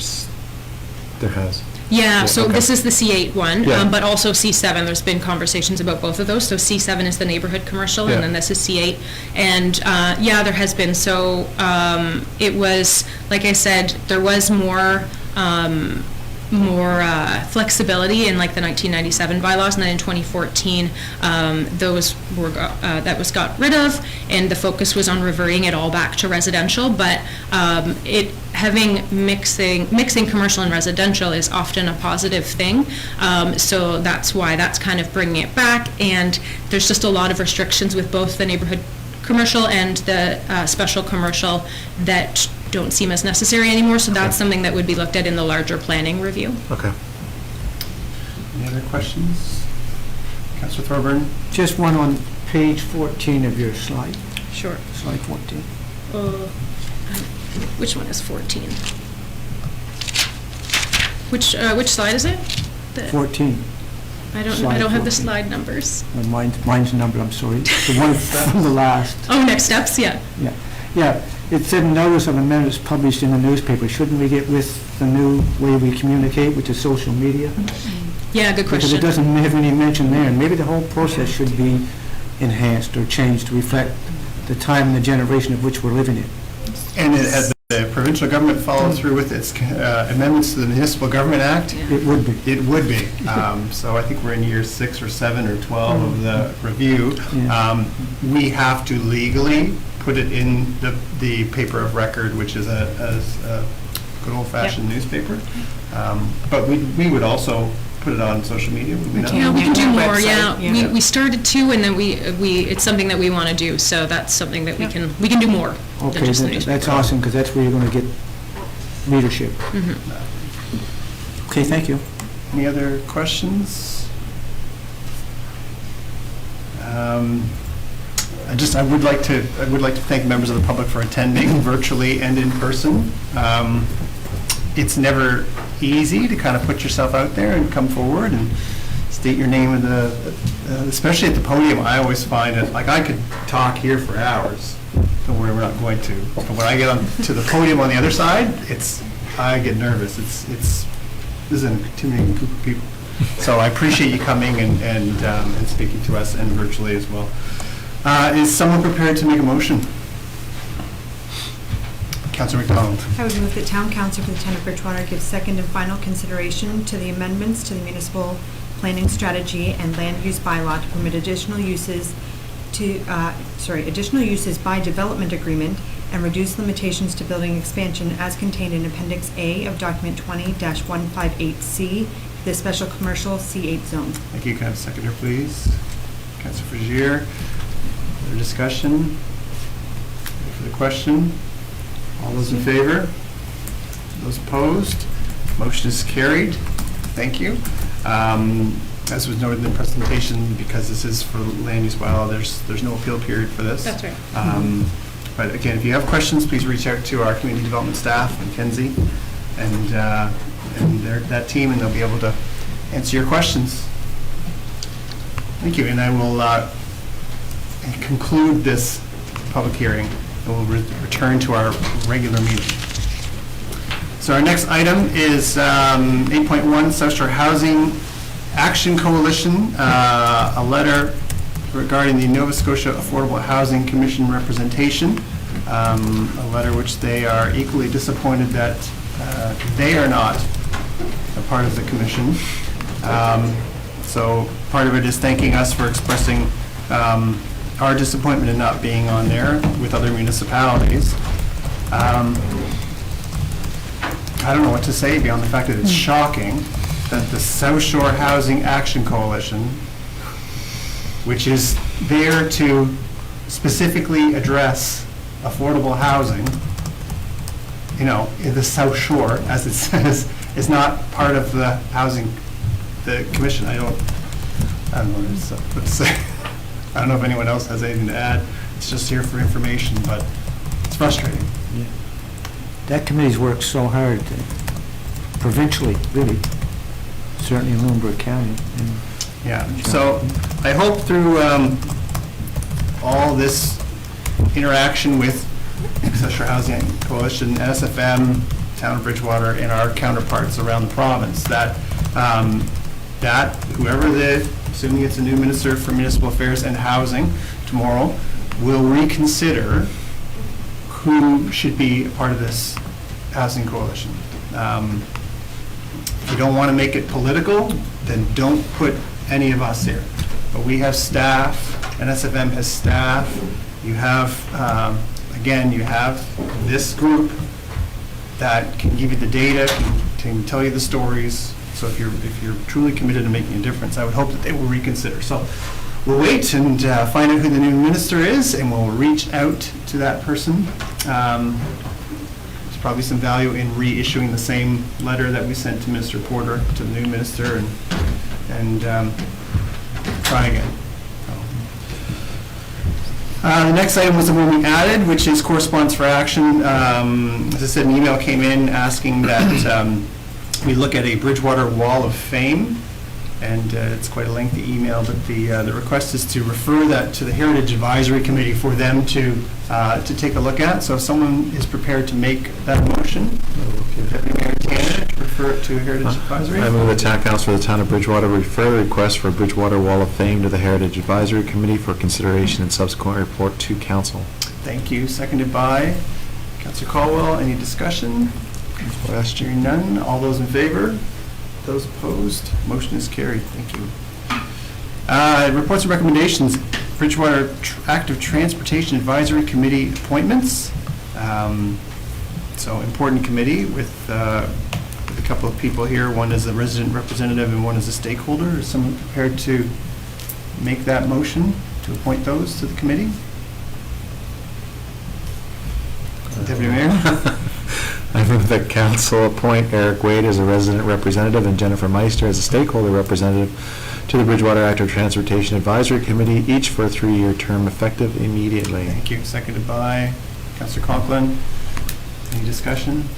There has. Yeah, so okay. This is the C8 one, Yeah. but also C7, there's been conversations about both of those. So C7 is the neighborhood commercial, Yeah. and then this is C8. And yeah, there has been. So it was, like I said, there was more flexibility in like the 1997 bylaws, and then in 2014, those were that was got rid of, and the focus was on reverting it all back to residential. But it having mixing commercial and residential is often a positive thing. So that's why that's kind of bringing it back. And there's just a lot of restrictions with both the neighborhood commercial and the special commercial that don't seem as necessary anymore, so that's something that would be looked at in the larger planning review. Okay. Any other questions? Councillor Thorburn? Just one on page 14 of your slide, Sure. slide 14. Which one is 14? Which slide is it? 14. I don't Slide have the 14. slide numbers. Mine's numbered, I'm sorry. The one from the last. Oh, next steps, yeah. Yeah, it said notice of amendments published in the newspaper. Shouldn't we get with the new way we communicate, which is social media? Yeah, good Because question. it doesn't have any mention there, and maybe the whole process should be enhanced or changed to reflect the time and the generation of which we're living in. And has the provincial government followed through with its amendments to the Municipal Government Act? It would be. It would be. So I think we're in year 6 or 7 or 12 of the review. Yeah. We have to legally put it in the paper of record, which is a good old-fashioned newspaper. But we would also put it on social media, would we not? Yeah, we can do more, Website, yeah. yeah. We started to, and then it's something that we want to do, so that's something that we can do more than Okay, just the newspaper. that's awesome, because that's where you're going to get readership. Okay, thank you. Any other questions? I would like to thank members of the public for attending virtually and in person. It's never easy to kind of put yourself out there and come forward and state your name especially at the podium. I always find it, like, I could talk here for hours. Don't worry, we're not going to. But when I get on to the podium on the other side, I get nervous. This isn't too many group of people. So I appreciate you coming and speaking to us, and virtually as well. Is someone prepared to make a motion? Councillor McDonald. I would move that Town Council for the Town of Bridgewater give second and final consideration to the amendments to the municipal planning strategy and land use bylaw to permit additional uses by development agreement and reduce limitations to building expansion as contained in Appendix A of Document 20-158C, the special commercial C8 zone. Thank you. Can I have a seconder, please? Councillor Frazier. Other discussion? Ready for the question? All those in favor? Those opposed? Motion is carried. Thank you. As was noted in the presentation, because this is for land use bylaw, there's no appeal period for this. That's right. But again, if you have questions, please reach out to our community development staff, Mackenzie, and that team, and they'll be able to answer your questions. Thank you, and I will conclude this public hearing, and we'll return to our regular meeting. So our next item is 8.1, South Shore Housing Action Coalition, a letter regarding the Nova Scotia Affordable Housing Commission representation, a letter which they are equally disappointed that they are not a part of the commission. So part of it is thanking us for expressing our disappointment in not being on there with other municipalities. I don't know what to say beyond the fact that it's shocking that the South Shore Housing Action Coalition, which is there to specifically address affordable housing, in the South Shore, as it says, is not part of the commission. I don't know what to say. I don't know if anyone else has anything to add. It's just here for information, but it's frustrating. Yeah. That committee's worked so hard, provincially, really, certainly in Lunenburg County. Yeah, so I hope through all this interaction with South Shore Housing Coalition, NSFM, Town of Bridgewater, and our counterparts around the province, that whoever assuming it's a new Minister for Municipal Affairs and Housing tomorrow, will reconsider who should be a part of this housing coalition. If you don't want to make it political, then don't put any of us here. But we have staff, NSFM has staff, you have, again, you have this group that can give you the data, can tell you the stories. So if you're truly committed to making a difference, I would hope that they will reconsider. So we'll wait and find out who the new minister is, and we'll reach out to that person. There's probably some value in reissuing the same letter that we sent to Minister Porter, to the new minister, and try again. The next item was the one we added, which is correspondence for action. As I said, an email came in asking that we look at a Bridgewater Wall of Fame, and it's quite a lengthy email, but the request is to refer that to the Heritage Advisory Committee for them to take a look at. So if someone is prepared to make that motion, Deputy Mayor Tanner, to refer it to Heritage Advisory. I move the Town Council of the Town of Bridgewater refer the request for Bridgewater Wall of Fame to the Heritage Advisory Committee for consideration and subsequent report to council. Thank you. Seconded by Councillor Caldwell. Any discussion? Hearing none. All those in favor? Those opposed? Motion is carried. Thank you. Reports and recommendations. Bridgewater Active Transportation Advisory Committee appointments. So important committee with a couple of people here. One is a resident representative and one is a stakeholder. Is someone prepared to make that motion to appoint those to the committee? Deputy Mayor? I move that council appoint Eric Wade as a resident representative and Jennifer Meister as a stakeholder representative to the Bridgewater Active Transportation Advisory Committee, each for a 3-year term effective immediately. Thank you. Seconded by Councillor Conklin. Any discussion?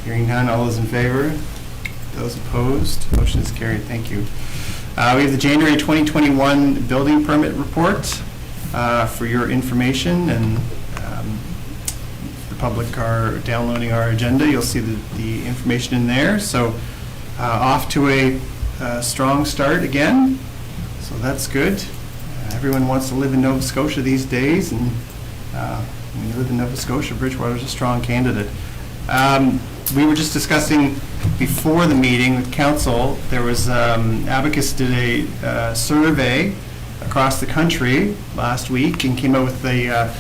Hearing none. All those in favor? Those opposed? Motion is carried. Thank you. We have the January 2021 building permit report for your information, and public are downloading our agenda. You'll see the information in there. So off to a strong start again. So that's good. Everyone wants to live in Nova Scotia these days, and when you live in Nova Scotia, Bridgewater's a strong candidate. We were just discussing before the meeting with council, there was Abacus did a survey across the country last week and came out with the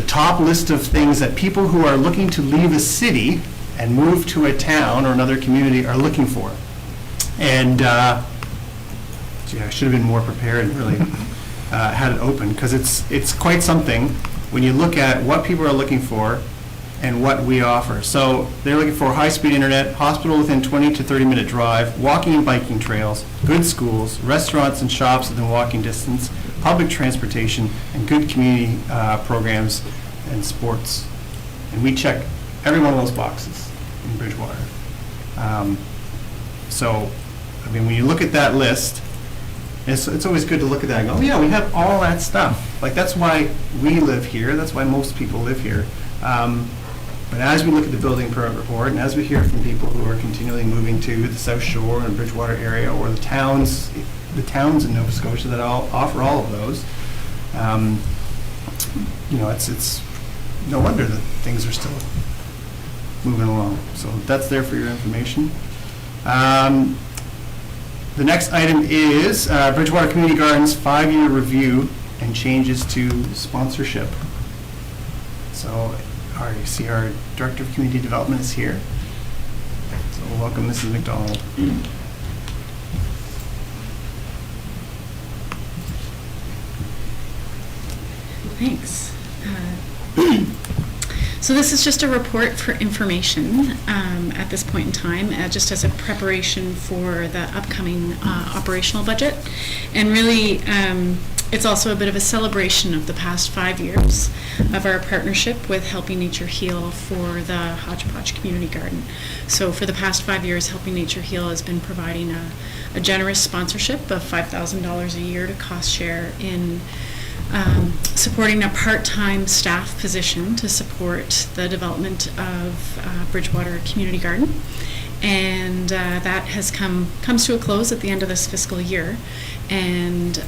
top list of things that people who are looking to leave a city and move to a town or another community are looking for. And gee, I should have been more prepared and really had it open, because it's quite something when you look at what people are looking for and what we offer. So they're looking for high-speed internet, hospital within 20 to 30-minute drive, walking and biking trails, good schools, restaurants and shops within walking distance, public transportation, and good community programs and sports. And we check every one of those boxes in Bridgewater. So, I mean, when you look at that list, it's always good to look at that and go, oh yeah, we have all that stuff. Like, that's why we live here. That's why most people live here. But as we look at the building permit report, and as we hear from people who are continually moving to the South Shore and Bridgewater area, or the towns in Nova Scotia that offer all of those, you know, it's no wonder that things are still moving along. So that's there for your information. The next item is Bridgewater Community Gardens 5-year review and changes to sponsorship. So you see our Director of Community Development is here. So welcome, Mrs. McDonald. Thanks. So this is just a report for information at this point in time, just as a preparation for the upcoming operational budget. And really, it's also a bit of a celebration of the past 5 years of our partnership with Helping Nature Heal for the Hodgepodge Community Garden. So for the past 5 years, Helping Nature Heal has been providing a generous sponsorship of $5,000 a year to cost share in supporting a part-time staff position to support the development of Bridgewater Community Garden. And that has comes to a close at the end of this fiscal year. And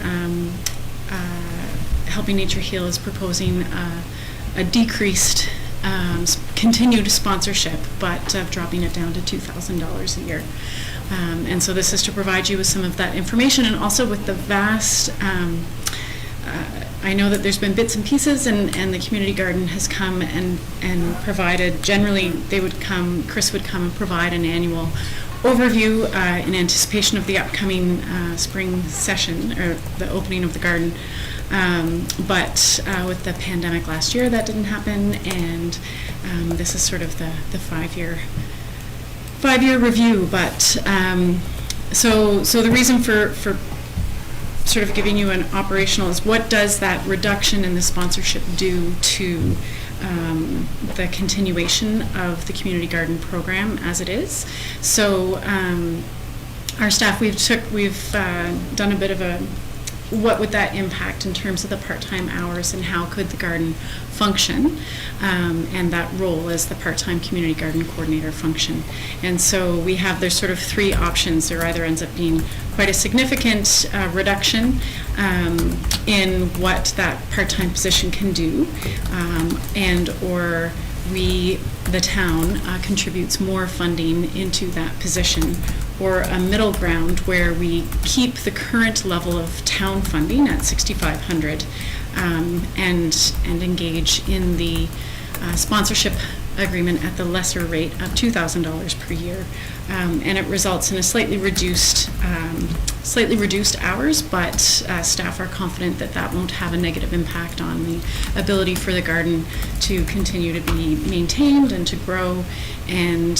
Helping Nature Heal is proposing a decreased continued sponsorship, but dropping it down to $2,000 a year. And so this is to provide you with some of that information, and also with the vast I know that there's been bits and pieces, and the community garden has come and provided, generally Chris would come and provide an annual overview in anticipation of the upcoming spring session, or the opening of the garden. But with the pandemic last year, that didn't happen, and this is sort of the 5-year review. But so the reason for sort of giving you an operational is, what does that reduction in the sponsorship do to the continuation of the community garden program as it is? So our staff, we've done a bit of a, what would that impact in terms of the part-time hours, and how could the garden function, and that role as the part-time community garden coordinator function. And so there's sort of 3 options. There either ends up being quite a significant reduction in what that part-time position can do, and or the town contributes more funding into that position, or a middle ground where we keep the current level of town funding at $6,500 and engage in the sponsorship agreement at the lesser rate of $2,000 per year. And it results in a slightly reduced hours, but staff are confident that that won't have a negative impact on the ability for the garden to continue to be maintained and to grow. And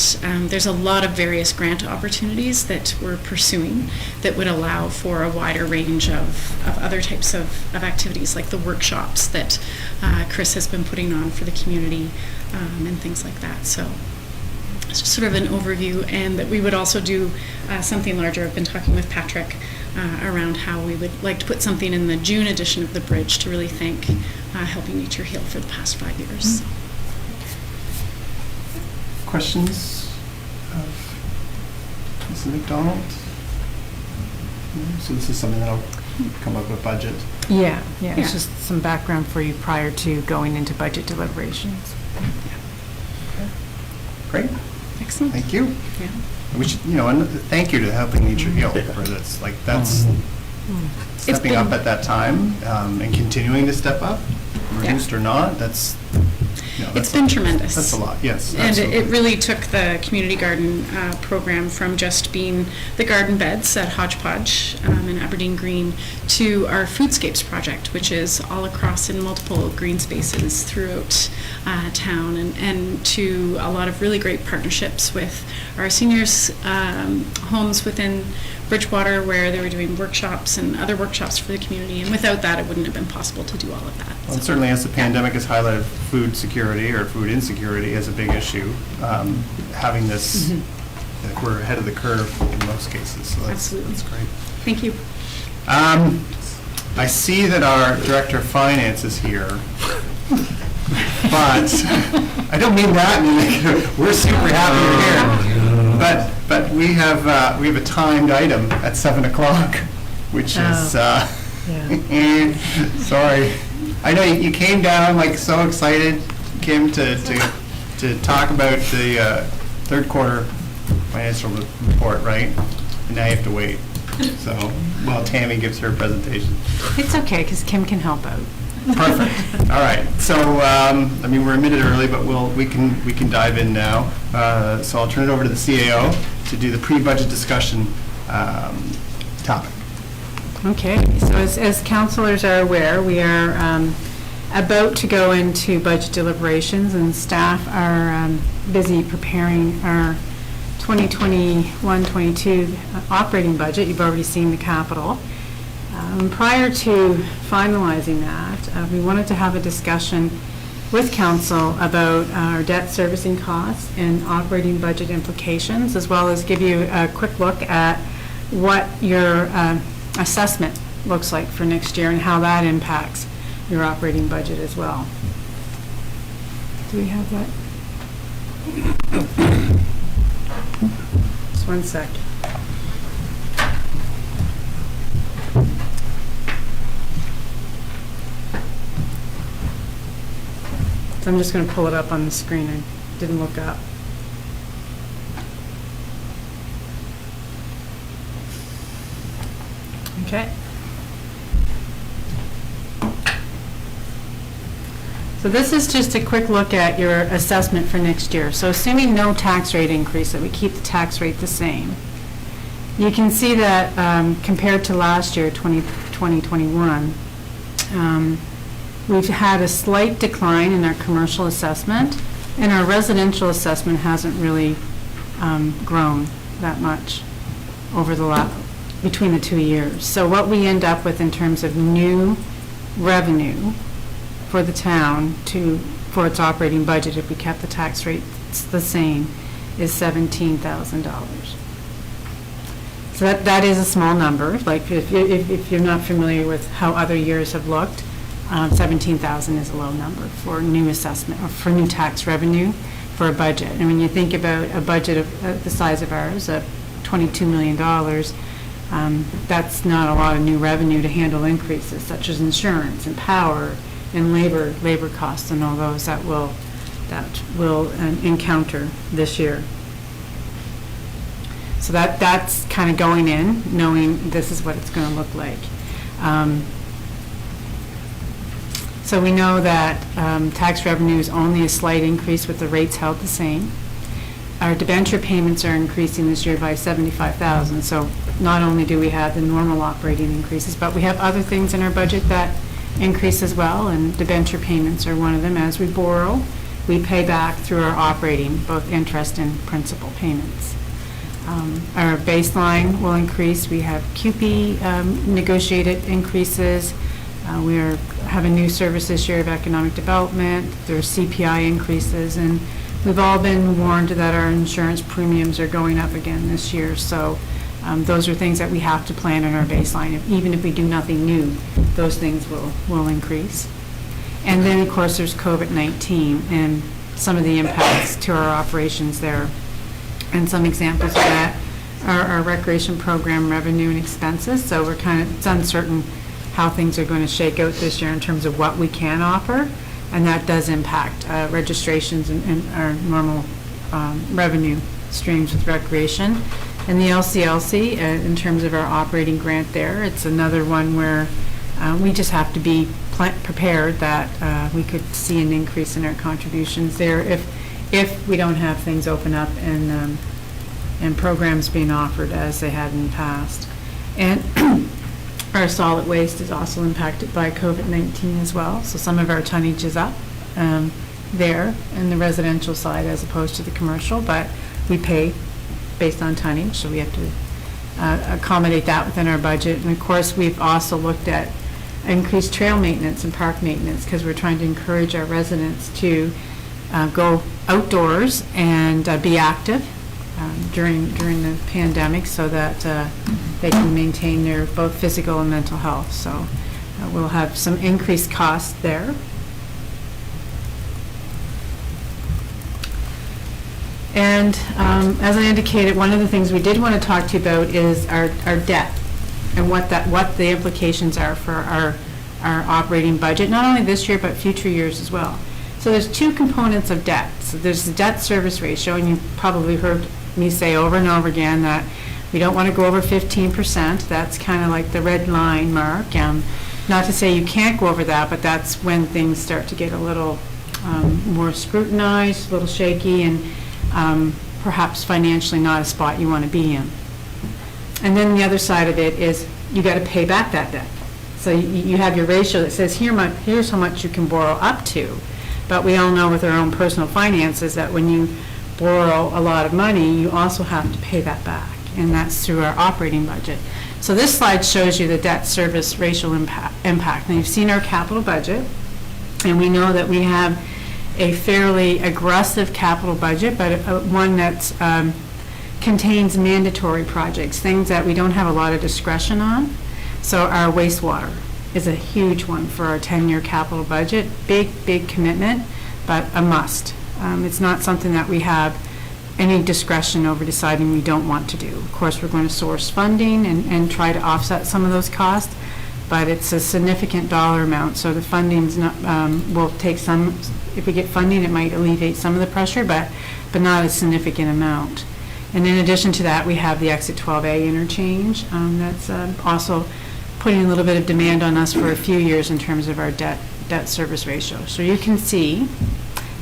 there's a lot of various grant opportunities that we're pursuing that would allow for a wider range of other types of activities, like the workshops that Chris has been putting on for the community, and things like that. So it's just sort of an overview, and that we would also do something larger. I've been talking with Patrick around how we would like to put something in the June edition of the Bridge to really thank Helping Nature Heal for the past 5 years. Questions of Mrs. McDonald? So this is something that'll come up with budget. Yeah, it's just some background for you prior to going into budget deliberations. Great. Excellent. Thank you. Yeah. We should, and thank you to Helping Nature Heal for this. Like, that's stepping up at that time, and continuing to step up, reduced or not. That's it's been tremendous. That's a lot, yes. And it really took the community garden program from just being the garden beds at Hodgepodge in Aberdeen Green to our Foodscapes project, which is all across in multiple green spaces throughout town, and to a lot of really great partnerships with our seniors' homes within Bridgewater, where they were doing workshops and other workshops for the community. And without that, it wouldn't have been possible to do all of that. Well, certainly, as the pandemic has highlighted food security or food insecurity as a big issue, having this, we're ahead of the curve in most cases. So that's great. Thank you. I see that our Director of Finance is here, but I don't mean that. We're super happy you're here. But we have a timed item at 7 o'clock, which is sorry. I know you came down like so excited, Kim, to talk about the third quarter financial report, right? And now you have to wait. So while Tammy gives her presentation. It's okay, because Kim can help out. Perfect. All right. So we're a minute early, but we can dive in now. So I'll turn it over to the CAO to do the pre-budget discussion topic. Okay, so as councilors are aware, we are about to go into budget deliberations, and staff are busy preparing our 2021-22 operating budget. You've already seen the capital. Prior to finalizing that, we wanted to have a discussion with council about our debt servicing costs and operating budget implications, as well as give you a quick look at what your assessment looks like for next year and how that impacts your operating budget as well. Do we have that? Just one sec. So I'm just going to pull it up on the screen. I didn't look up. Okay. So this is just a quick look at your assessment for next year. So assuming no tax rate increase, that we keep the tax rate the same, you can see that compared to last year, 2021, we've had a slight decline in our commercial assessment, and our residential assessment hasn't really grown that much over between the 2 years. So what we end up with in terms of new revenue for the town for its operating budget, if we kept the tax rate the same, is $17,000. So that is a small number. Like if you're not familiar with how other years have looked, 17,000 is a low number for new assessment or for new tax revenue for a budget. And when you think about a budget of the size of ours, of $22 million, that's not a lot of new revenue to handle increases such as insurance and power and labor costs and all those that will encounter this year. So that's kind of going in, knowing this is what it's going to look like. So we know that tax revenue is only a slight increase with the rates held the same. Our debenture payments are increasing this year by $75,000. So not only do we have the normal operating increases, but we have other things in our budget that increase as well, and debenture payments are one of them. As we borrow, we pay back through our operating, both interest and principal payments. Our baseline will increase. We have CUPE negotiated increases. We have a new service this year of economic development. There's CPI increases, and we've all been warned that our insurance premiums are going up again this year. So those are things that we have to plan in our baseline. Even if we do nothing new, those things will increase. And then, of course, there's COVID-19 and some of the impacts to our operations there. And some examples of that are our recreation program revenue and expenses. So it's uncertain how things are going to shake out this year in terms of what we can offer, and that does impact registrations and our normal revenue streams with recreation. And the LCLC, in terms of our operating grant there, it's another one where we just have to be prepared that we could see an increase in our contributions there if we don't have things open up and programs being offered as they had in the past. And our solid waste is also impacted by COVID-19 as well. So some of our tonnage is up there in the residential side as opposed to the commercial, but we pay based on tonnage, so we have to accommodate that within our budget. And of course, we've also looked at increased trail maintenance and park maintenance because we're trying to encourage our residents to go outdoors and be active during the pandemic so that they can maintain their both physical and mental health. So we'll have some increased costs there. And as I indicated, one of the things we did want to talk to you about is our debt and what the implications are for our operating budget, not only this year but future years as well. So there's two components of debt. So there's the debt service ratio, and you've probably heard me say over and over again that we don't want to go over 15%. That's kind of like the red line mark. Not to say you can't go over that, but that's when things start to get a little more scrutinized, a little shaky, and perhaps financially not a spot you want to be in. And then the other side of it is you got to pay back that debt. So you have your ratio that says here's how much you can borrow up to, but we all know with our own personal finances that when you borrow a lot of money, you also have to pay that back, and that's through our operating budget. So this slide shows you the debt service ratio impact. Now you've seen our capital budget, and we know that we have a fairly aggressive capital budget, but one that contains mandatory projects, things that we don't have a lot of discretion on. So our wastewater is a huge one for our 10-year capital budget. Big commitment, but a must. It's not something that we have any discretion over deciding we don't want to do. Of course, we're going to source funding and try to offset some of those costs, but it's a significant dollar amount, so the funding's not, will take some, if we get funding, it might alleviate some of the pressure, but not a significant amount. And in addition to that, we have the Exit 12A interchange. That's also putting a little bit of demand on us for a few years in terms of our debt debt service ratio. So you can see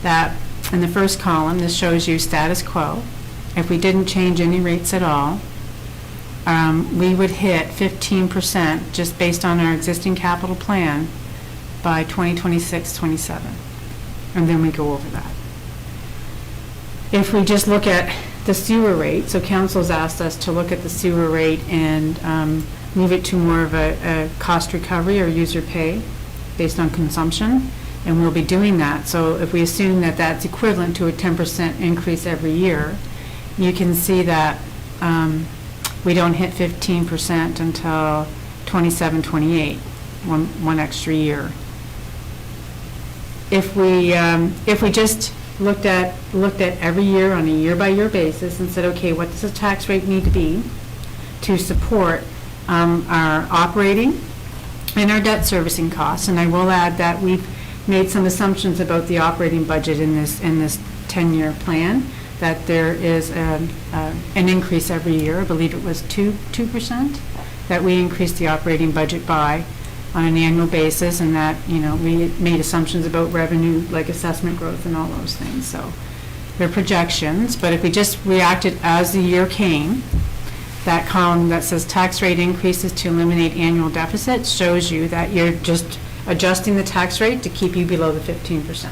that in the first column, this shows you status quo. If we didn't change any rates at all, we would hit 15% just based on our existing capital plan by 2026-27. And then we go over that. If we just look at the sewer rate, so council's asked us to look at the sewer rate and move it to more of a cost recovery or user pay based on consumption, and we'll be doing that. So if we assume that that's equivalent to a 10% increase every year, you can see that we don't hit 15% until 27-28, one extra year. If we just looked at every year on a year-by-year basis and said, okay, what does the tax rate need to be to support our operating and our debt servicing costs? And I will add that we've made some assumptions about the operating budget in this 10-year plan, that there is an increase every year. I believe it was 2% that we increased the operating budget by on an annual basis, and that, you know, we made assumptions about revenue, like assessment growth and all those things. So they're projections, but if we just reacted as the year came, that column that says tax rate increases to eliminate annual deficits shows you that you're just adjusting the tax rate to keep you below the 15%.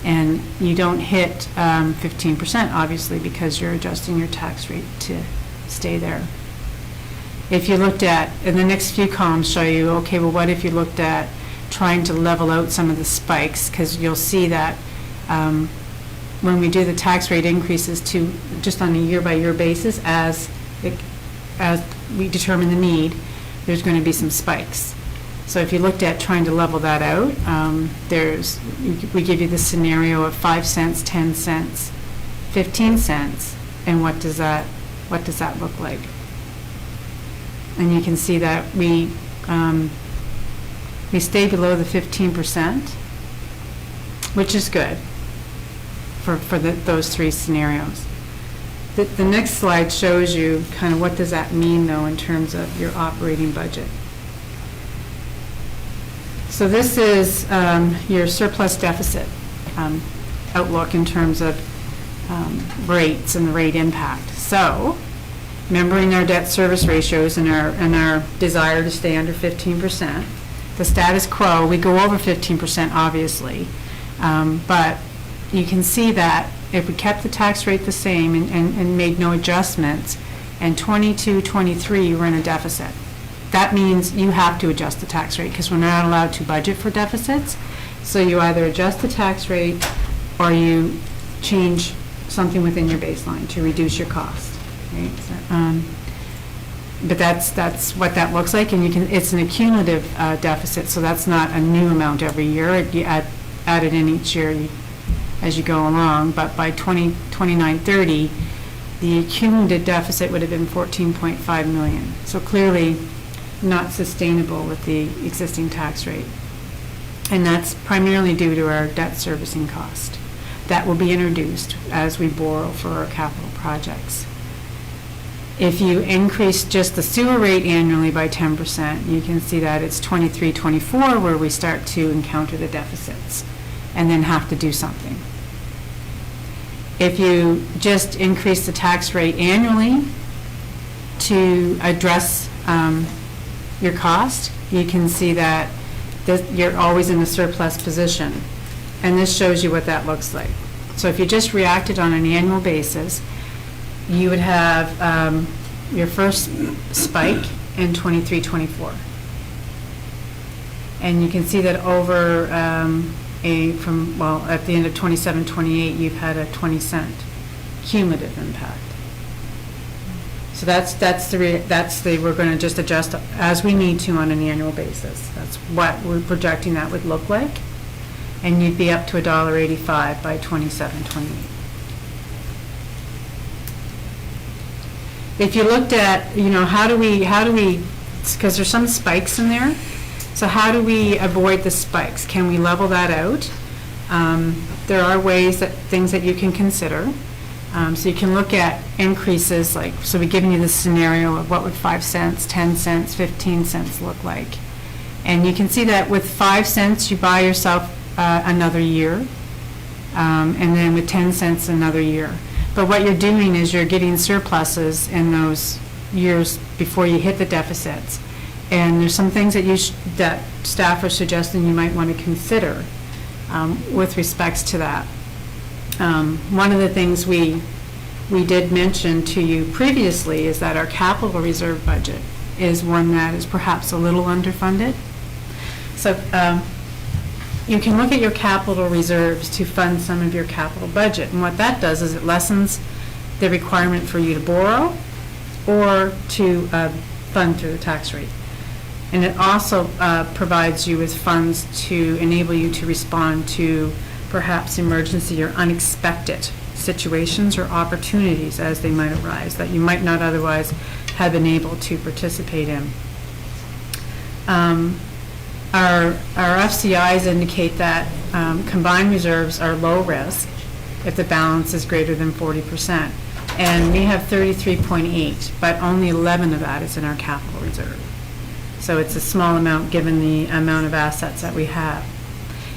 And you don't hit 15%, obviously, because you're adjusting your tax rate to stay there. If you looked at, and the next few columns show you, okay, well, what if you looked at trying to level out some of the spikes? Because you'll see that when we do the tax rate increases to just on a year-by-year basis, as we determine the need, there's going to be some spikes. So if you looked at trying to level that out, we give you the scenario of 5 cents, 10 cents, 15 cents, and what does that look like? And you can see that we stay below the 15%, which is good for those three scenarios. The next slide shows you kind of what does that mean, though, in terms of your operating budget. So this is your surplus deficit outlook in terms of rates and the rate impact. So, remembering our debt service ratios and our desire to stay under 15%, the status quo, we go over 15% obviously, but you can see that if we kept the tax rate the same and made no adjustments, and 22-23 we're in a deficit. That means you have to adjust the tax rate because we're not allowed to budget for deficits. So you either adjust the tax rate or you change something within your baseline to reduce your cost. Right? So, but that's what that looks like, and it's an accumulative deficit, so that's not a new amount every year. You add it in each year as you go along. But by 29-30, the accumulated deficit would have been 14.5 million. So clearly not sustainable with the existing tax rate. And that's primarily due to our debt servicing cost. That will be introduced as we borrow for our capital projects. If you increase just the sewer rate annually by 10%, you can see that it's 23-24 where we start to encounter the deficits and then have to do something. If you just increase the tax rate annually to address your cost, you can see that you're always in a surplus position. And this shows you what that looks like. So if you just reacted on an annual basis, you would have your first spike in 23-24. And you can see that over at the end of 27-28, you've had a 20-cent cumulative impact. So we're going to just adjust as we need to on an annual basis. That's what we're projecting that would look like. And you'd be up to $1.85 by 27-28. If you looked at, how do we, because there's some spikes in there, so how do we avoid the spikes? Can we level that out? There are things that you can consider. So you can look at increases, so we've given you the scenario of what would 5 cents, 10 cents, 15 cents look like. And you can see that with 5 cents, you buy yourself another year, and then with 10 cents, another year. But what you're doing is you're getting surpluses in those years before you hit the deficits. And there's some things that that staff are suggesting you might want to consider with respects to that. One of the things we did mention to you previously is that our capital reserve budget is one that is perhaps a little underfunded. So you can look at your capital reserves to fund some of your capital budget. And what that does is it lessens the requirement for you to borrow or to fund through the tax rate. And it also provides you with funds to enable you to respond to perhaps emergency or unexpected situations or opportunities as they might arise that you might not otherwise have been able to participate in. Our FCIs indicate that combined reserves are low risk if the balance is greater than 40%. And we have 33.8, but only 11 of that is in our capital reserve. So it's a small amount given the amount of assets that we have.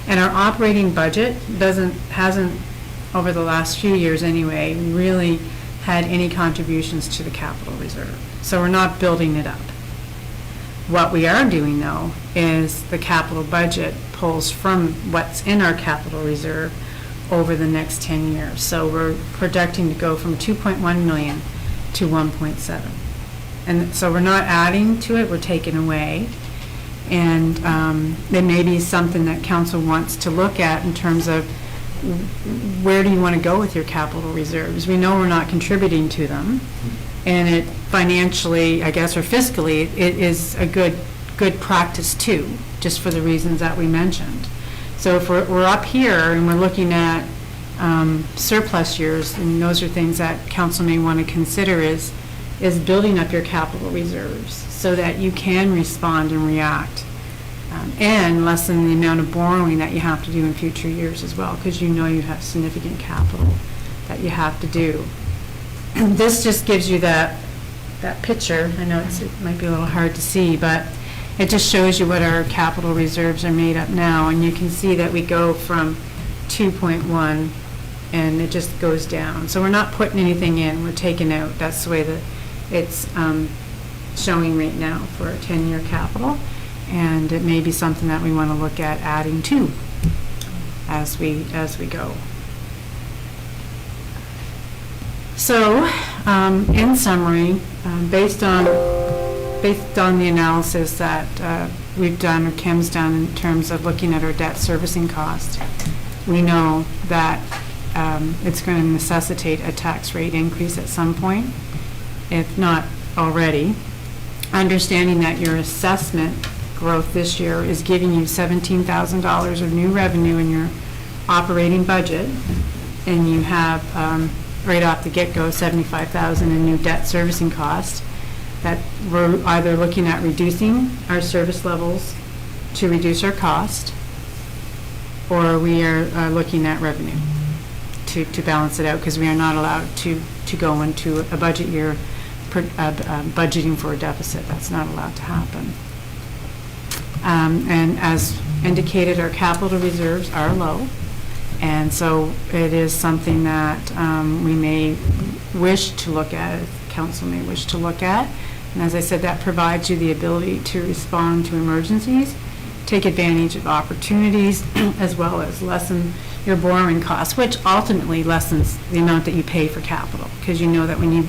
And our operating budget hasn't, over the last few years anyway, really had any contributions to the capital reserve. So we're not building it up. What we are doing, though, is the capital budget pulls from what's in our capital reserve over the next 10 years. So we're projecting to go from 2.1 million to 1.7. And so we're not adding to it, we're taking away. And there may be something that council wants to look at in terms of where do you want to go with your capital reserves. We know we're not contributing to them. And it financially, I guess, or fiscally, it is a good practice too, just for the reasons that we mentioned. So if we're up here and we're looking at surplus years, and those are things that council may want to consider is building up your capital reserves so that you can respond and react and lessen the amount of borrowing that you have to do in future years as well, because you know you have significant capital that you have to do. This just gives you that picture. I know it might be a little hard to see, but it just shows you what our capital reserves are made up now, and you can see that we go from 2.1 and it just goes down. So we're not putting anything in, we're taking out. That's the way that it's showing right now for a 10-year capital, and it may be something that we want to look at adding to as we go. So, in summary, based on the analysis that we've done, or Kim's done, in terms of looking at our debt servicing cost, we know that it's going to necessitate a tax rate increase at some point, if not already. Understanding that your assessment growth this year is giving you $17,000 of new revenue in your operating budget, and you have right off the get-go $75,000 in new debt servicing costs, that we're either looking at reducing our service levels to reduce our cost, or we are looking at revenue to balance it out, because we are not allowed to go into a budget year budgeting for a deficit. That's not allowed to happen. And as indicated, our capital reserves are low. And so it is something that we may wish to look at, council may wish to look at. And as I said, that provides you the ability to respond to emergencies, take advantage of opportunities, as well as lessen your borrowing costs, which ultimately lessens the amount that you pay for capital. Because you know that when you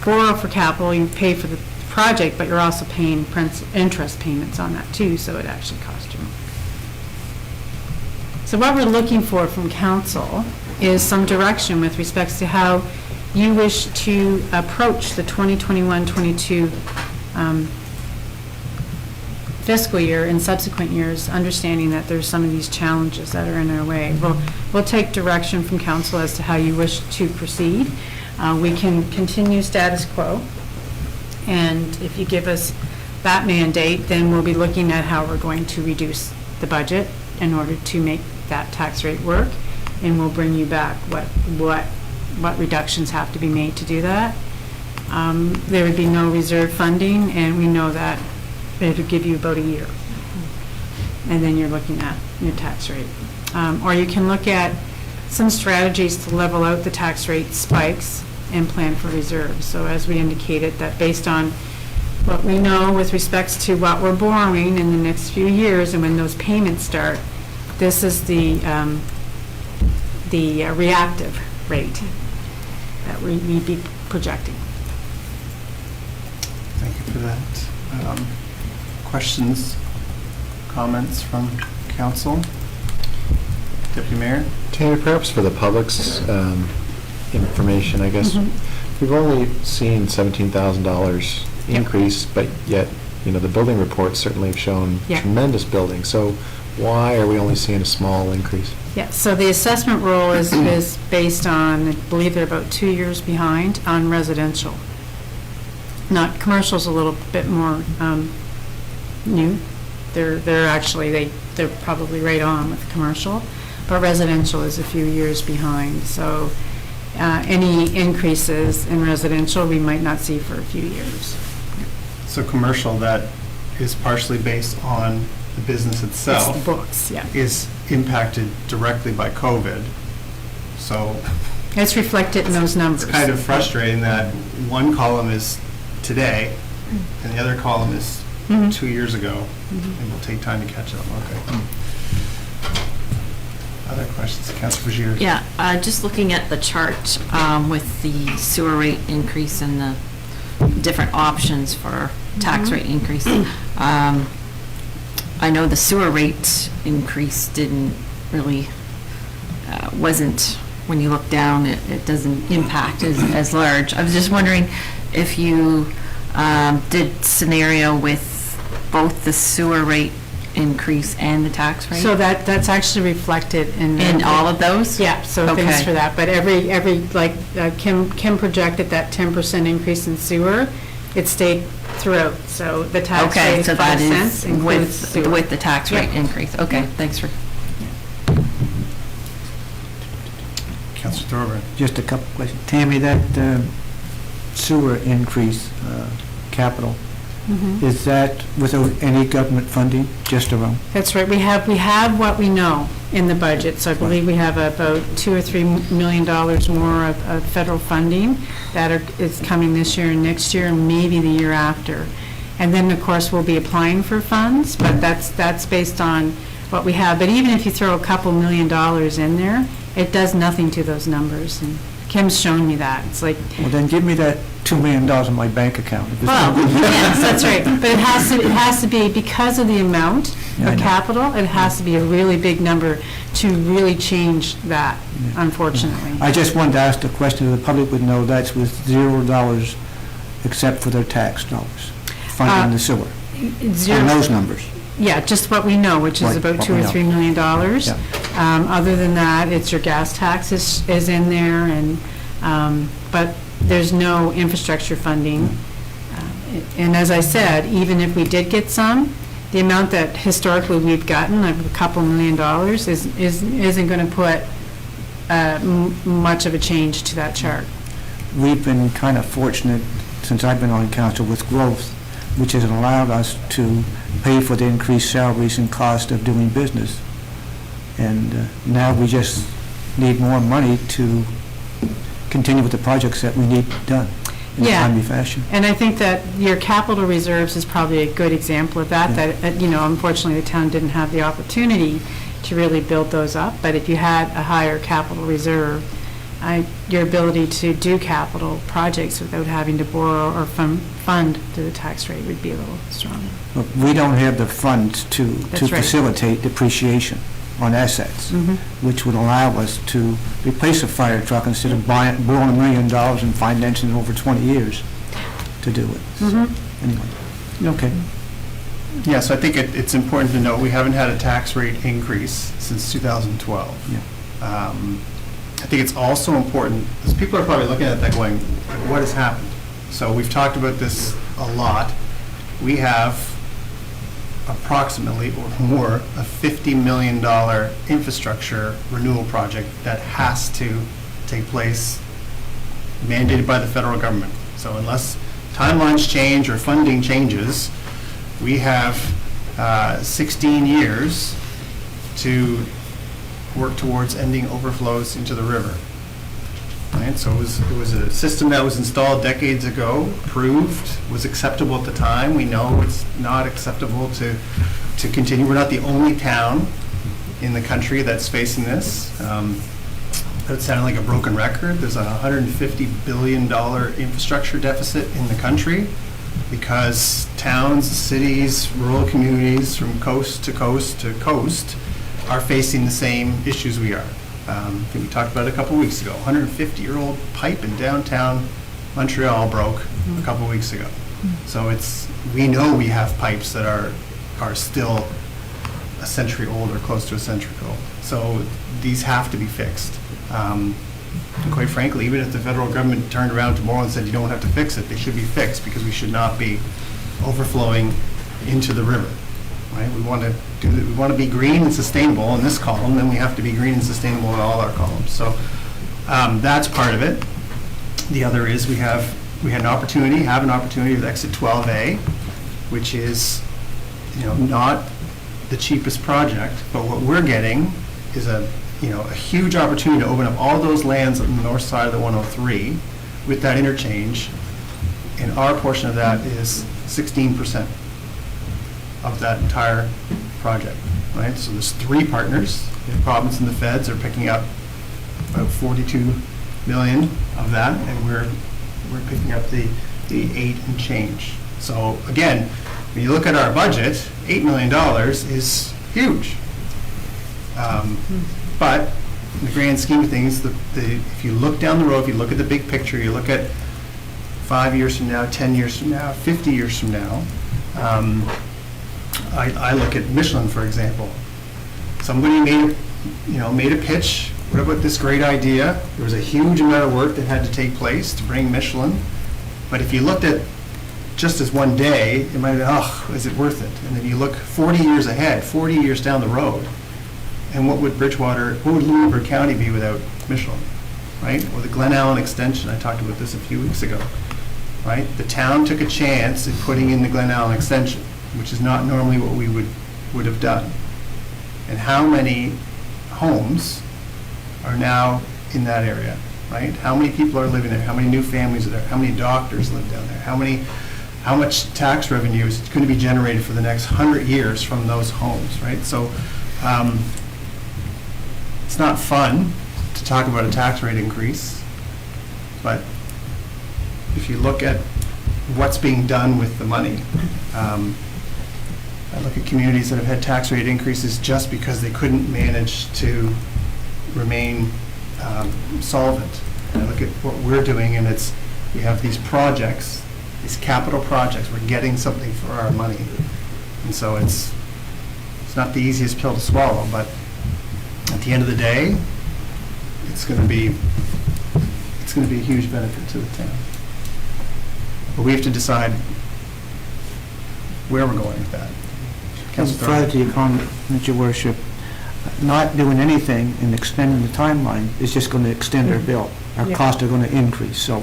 borrow for capital, you pay for the project, but you're also paying interest payments on that too, so it actually costs you more. So what we're looking for from council is some direction with respects to how you wish to approach the 2021-22 fiscal year and subsequent years, understanding that there's some of these challenges that are in our way. We'll take direction from council as to how you wish to proceed. We can continue status quo, and if you give us that mandate, then we'll be looking at how we're going to reduce the budget in order to make that tax rate work, and we'll bring you back what reductions have to be made to do that. There would be no reserve funding, and we know that it would give you about a year and then you're looking at your tax rate. Or you can look at some strategies to level out the tax rate spikes and plan for reserves. So as we indicated, that based on what we know with respects to what we're borrowing in the next few years and when those payments start, this is the reactive rate that we'd be projecting. Thank you for that. Questions, comments from council? Deputy Mayor? Tammy, perhaps for the public's information, I guess, we've only seen $17,000 increase, but yet, you know, the building reports certainly have shown tremendous building. So why are we only seeing a small increase? Yeah, so the assessment roll is based on, I believe they're about 2 years behind on residential. Not, commercial's a little bit more new. They're actually, they're probably right on with commercial, but residential is a few years behind. So any increases in residential, we might not see for a few years. So commercial, that is partially based on the business itself. It's the books, yeah. Is impacted directly by COVID. So it's reflected in those numbers. It's kind of frustrating that one column is today and the other column is 2 years ago. And will take time to catch up. Okay. Other questions? Councilor Bergier? Yeah, just looking at the chart with the sewer rate increase and the different options for tax rate increase. I know the sewer rate increase didn't really, wasn't, when you look down, it doesn't impact as large. I was just wondering if you did scenario with both the sewer rate increase and the tax rate? So that's actually reflected in all of those? Yeah, so thanks for that. But every like Kim projected that 10% increase in sewer, it stayed throughout. So the tax rate is 5 cents with the tax rate increase. Okay, thanks for. Councilor Thorburn. Just a couple questions. Tammy, that sewer increase, capital, is that without any government funding, just our own? That's right. We have what we know in the budget. So I believe we have about $2 or $3 million more of federal funding that is coming this year and next year and maybe the year after. And then, of course, we'll be applying for funds, but that's based on what we have. But even if you throw a couple $1 million in there, it does nothing to those numbers. And Kim's shown me that. It's like, well, then give me that $2 million in my bank account. Well, yes, that's right. But it has to be because of the amount of capital. It has to be a really big number to really change that. Unfortunately, I just wanted to ask the question so the public would know that's with $0 except for their tax dollars funding the sewer. Zero. On those numbers. Yeah, just what we know, which is about $2 or $3 million. Yeah. Other than that, it's your gas tax is in there, and but there's no infrastructure funding. And as I said, even if we did get some, the amount that historically we've gotten, like a couple $1 million, isn't going to put much of a change to that chart. We've been kind of fortunate since I've been on council with growth, which has allowed us to pay for the increased salaries and cost of doing business. And now we just need more money to continue with the projects that we need done in a timely fashion. And I think that your capital reserves is probably a good example of that, that, unfortunately the town didn't have the opportunity to really build those up, but if you had a higher capital reserve, your ability to do capital projects without having to borrow or fund through the tax rate would be a little stronger. But we don't have the funds to facilitate depreciation on assets, which would allow us to replace a fire truck instead of borrowing $1 million and financing it over 20 years to do it. So, anyway, okay. Yeah, so I think it's important to note we haven't had a tax rate increase since 2012. Yeah. I think it's also important, because people are probably looking at that going, what has happened? So we've talked about this a lot. We have approximately or more a $50 million infrastructure renewal project that has to take place, mandated by the federal government. So unless timelines change or funding changes, we have 16 years to work towards ending overflows into the river. Right, so it was a system that was installed decades ago, approved, was acceptable at the time. We know it's not acceptable to continue. We're not the only town in the country that's facing this. That sounded like a broken record. There's a $150 billion infrastructure deficit in the country because towns, cities, rural communities from coast to coast to coast are facing the same issues we are. I think we talked about it a couple weeks ago. 150-year-old pipe in downtown Montreal broke a couple weeks ago. So we know we have pipes that are still a century old or close to a century old. So these have to be fixed. And quite frankly, even if the federal government turned around tomorrow and said you don't have to fix it, they should be fixed because we should not be overflowing into the river. Right? We want to be green and sustainable in this column, then we have to be green and sustainable in all our columns. So that's part of it. The other is we have an opportunity with Exit 12A, which is not the cheapest project, but what we're getting is a huge opportunity to open up all those lands on the north side of the 103 with that interchange, and our portion of that is 16% of that entire project, right? So there's 3 partners. The province and the feds are picking up about 42 million of that, and we're picking up the 8 and change. So again, when you look at our budget, $8 million is huge. But in the grand scheme of things, if you look down the road, if you look at the big picture, you look at 5 years from now, 10 years from now, 50 years from now, I look at Michelin, for example. Somebody made a pitch. What about this great idea? There was a huge amount of work that had to take place to bring Michelin. But if you looked at just as one day, it might be, is it worth it? And then you look 40 years ahead, 40 years down the road, and what would Lunenburg County be without Michelin, right? Or the Glen Allen extension, I talked about this a few weeks ago, right? The town took a chance in putting in the Glen Allen extension, which is not normally what we would have done. And how many homes are now in that area, right? How many people are living there? How many new families are there? How many doctors live down there? How much tax revenue is going to be generated for the next 100 years from those homes, right? So it's not fun to talk about a tax rate increase, but if you look at what's being done with the money, I look at communities that have had tax rate increases just because they couldn't manage to remain solvent. And I look at what we're doing, and we have these projects, these capital projects. We're getting something for our money, and so it's not the easiest pill to swallow. But at the end of the day, it's going to be a huge benefit to the town. But we have to decide where we're going with that. Prior to your comment, Your Worship, not doing anything and extending the timeline is just going to extend our bill. Our costs are going to increase. So,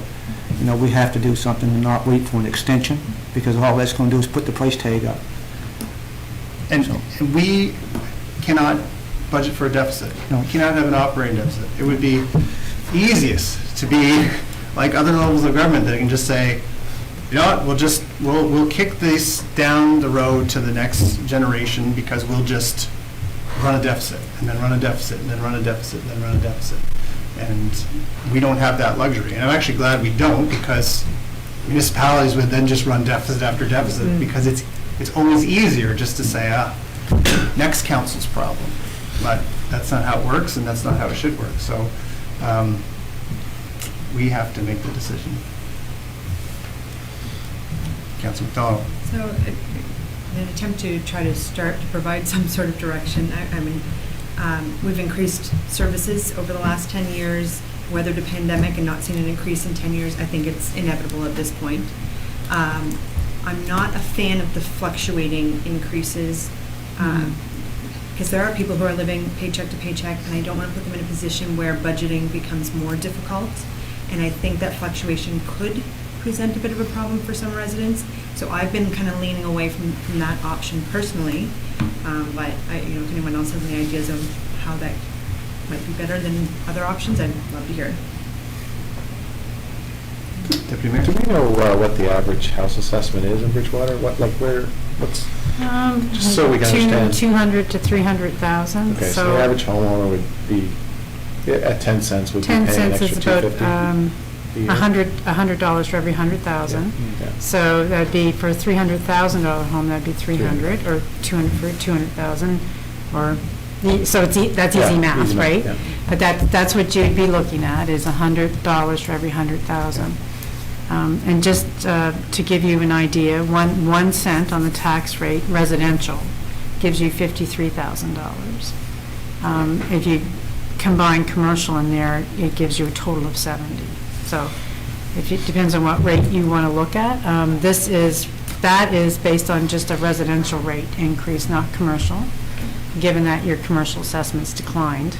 we have to do something and not wait for an extension, because all that's going to do is put the price tag up. And we cannot budget for a deficit. No. We cannot have an operating deficit. It would be easiest to be like other levels of government that can just say, we'll kick this down the road to the next generation because we'll just run a deficit and then run a deficit and then run a deficit and then run a deficit. And we don't have that luxury. And I'm actually glad we don't, because municipalities would then just run deficit after deficit, because it's always easier just to say, next council's problem. But that's not how it works, and that's not how it should work. So we have to make the decision. Councilor McDonald. So, in an attempt to try to start to provide some sort of direction, we've increased services over the last 10 years, weathered a pandemic and not seen an increase in 10 years. I think it's inevitable at this point. I'm not a fan of the fluctuating increases, because there are people who are living paycheck to paycheck, and I don't want to put them in a position where budgeting becomes more difficult. And I think that fluctuation could present a bit of a problem for some residents. So I've been kind of leaning away from that option personally. But if anyone else has any ideas of how that might be better than other options, I'd love to hear. Deputy Mayor? Do we know what the average house assessment is in Bridgewater? What's, just so we can understand. 200 to 300,000. Okay, so the average homeowner would be, at 10 cents, would be paying 10 an cents extra is about $100 for every 100,000. Yeah. So that'd be for a $300,000 home, that'd be 300, or 200 for 200,000, or so that's easy Yeah, math, easy math, right? yeah. But that's what you'd be looking at, is $100 for every 100,000. And just to give you an idea, 1 cent on the tax rate residential gives you $53,000. If you combine commercial in there, it gives you a total of 70. So if it depends on what rate you want to look at. That is based on just a residential rate increase, not commercial, given that your commercial assessments declined.